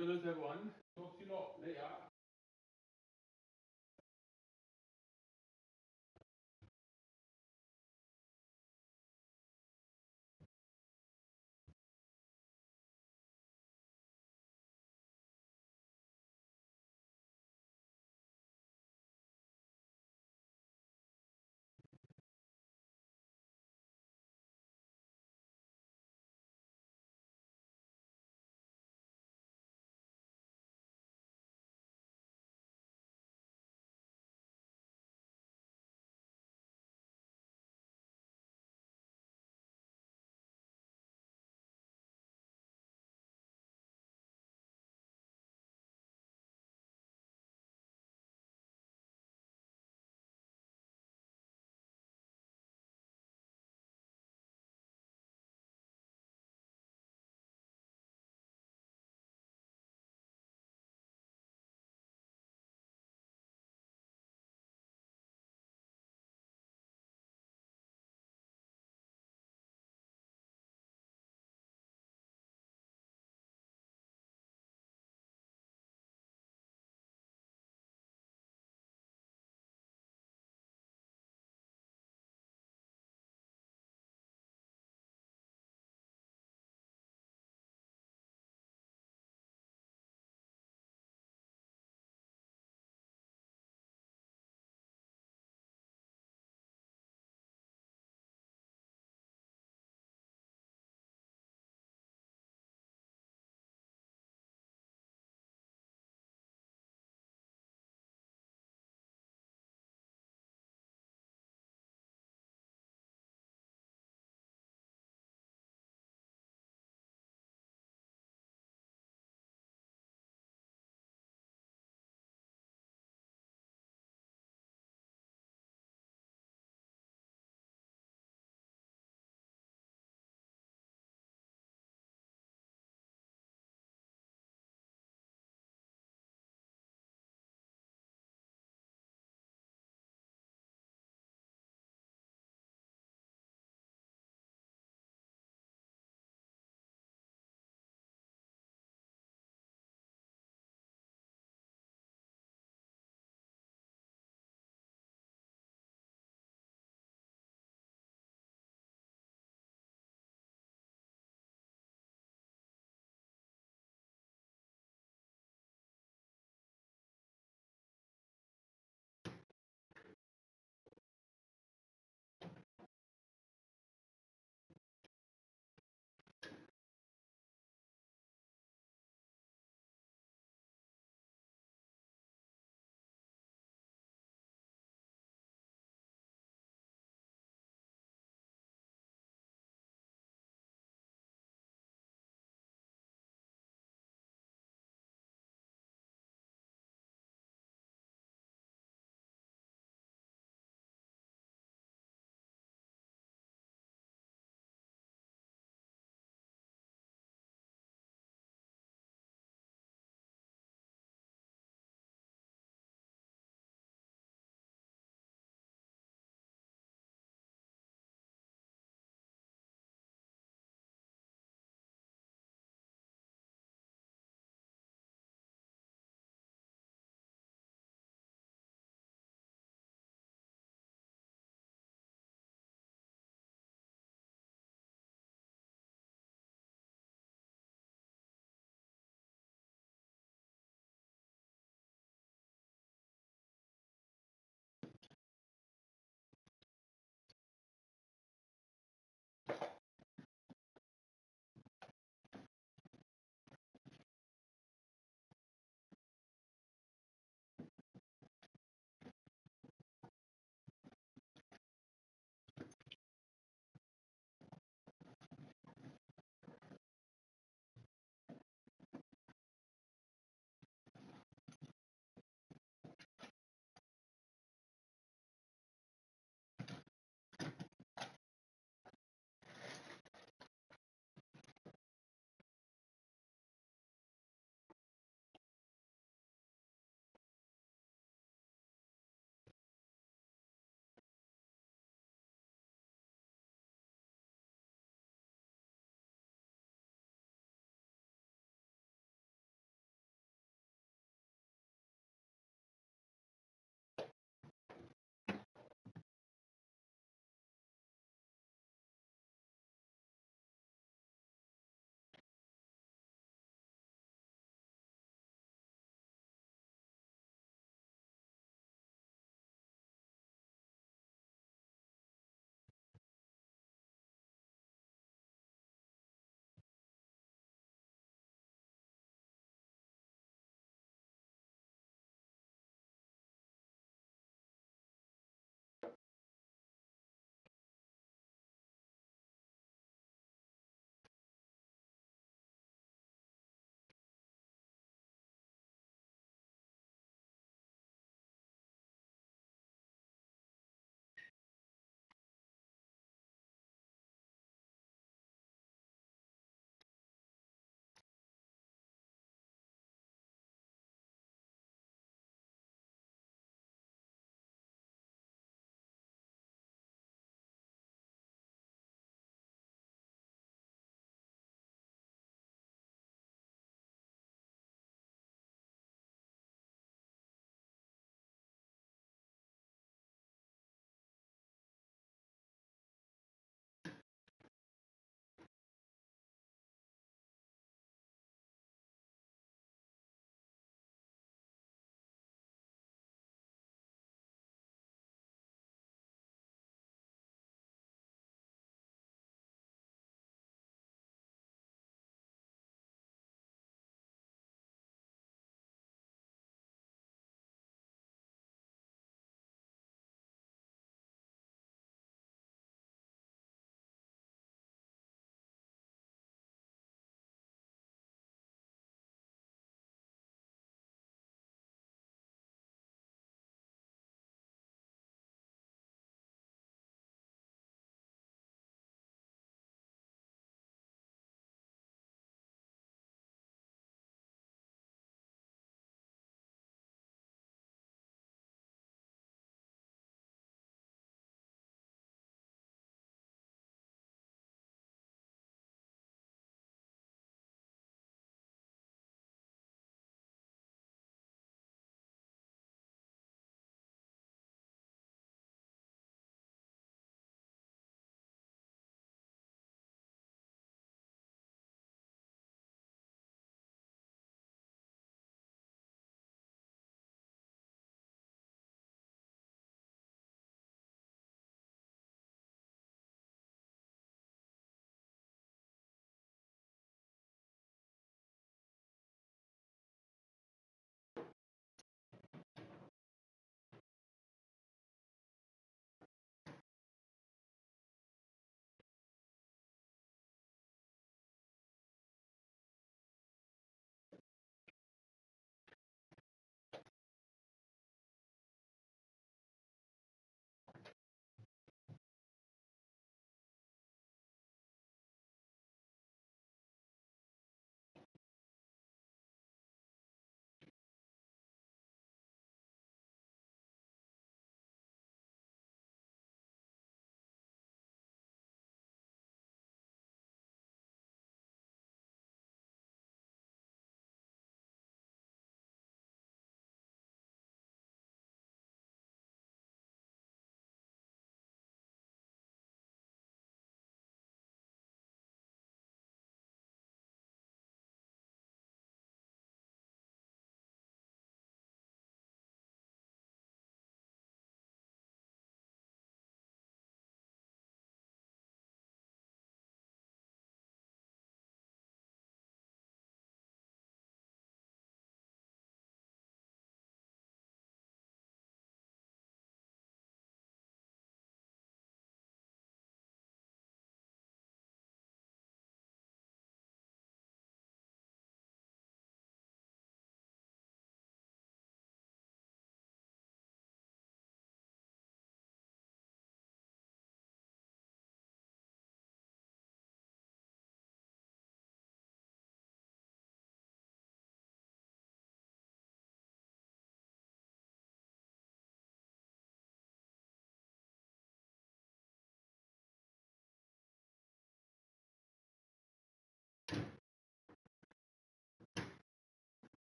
Cheers, everyone. Talk to you lot later.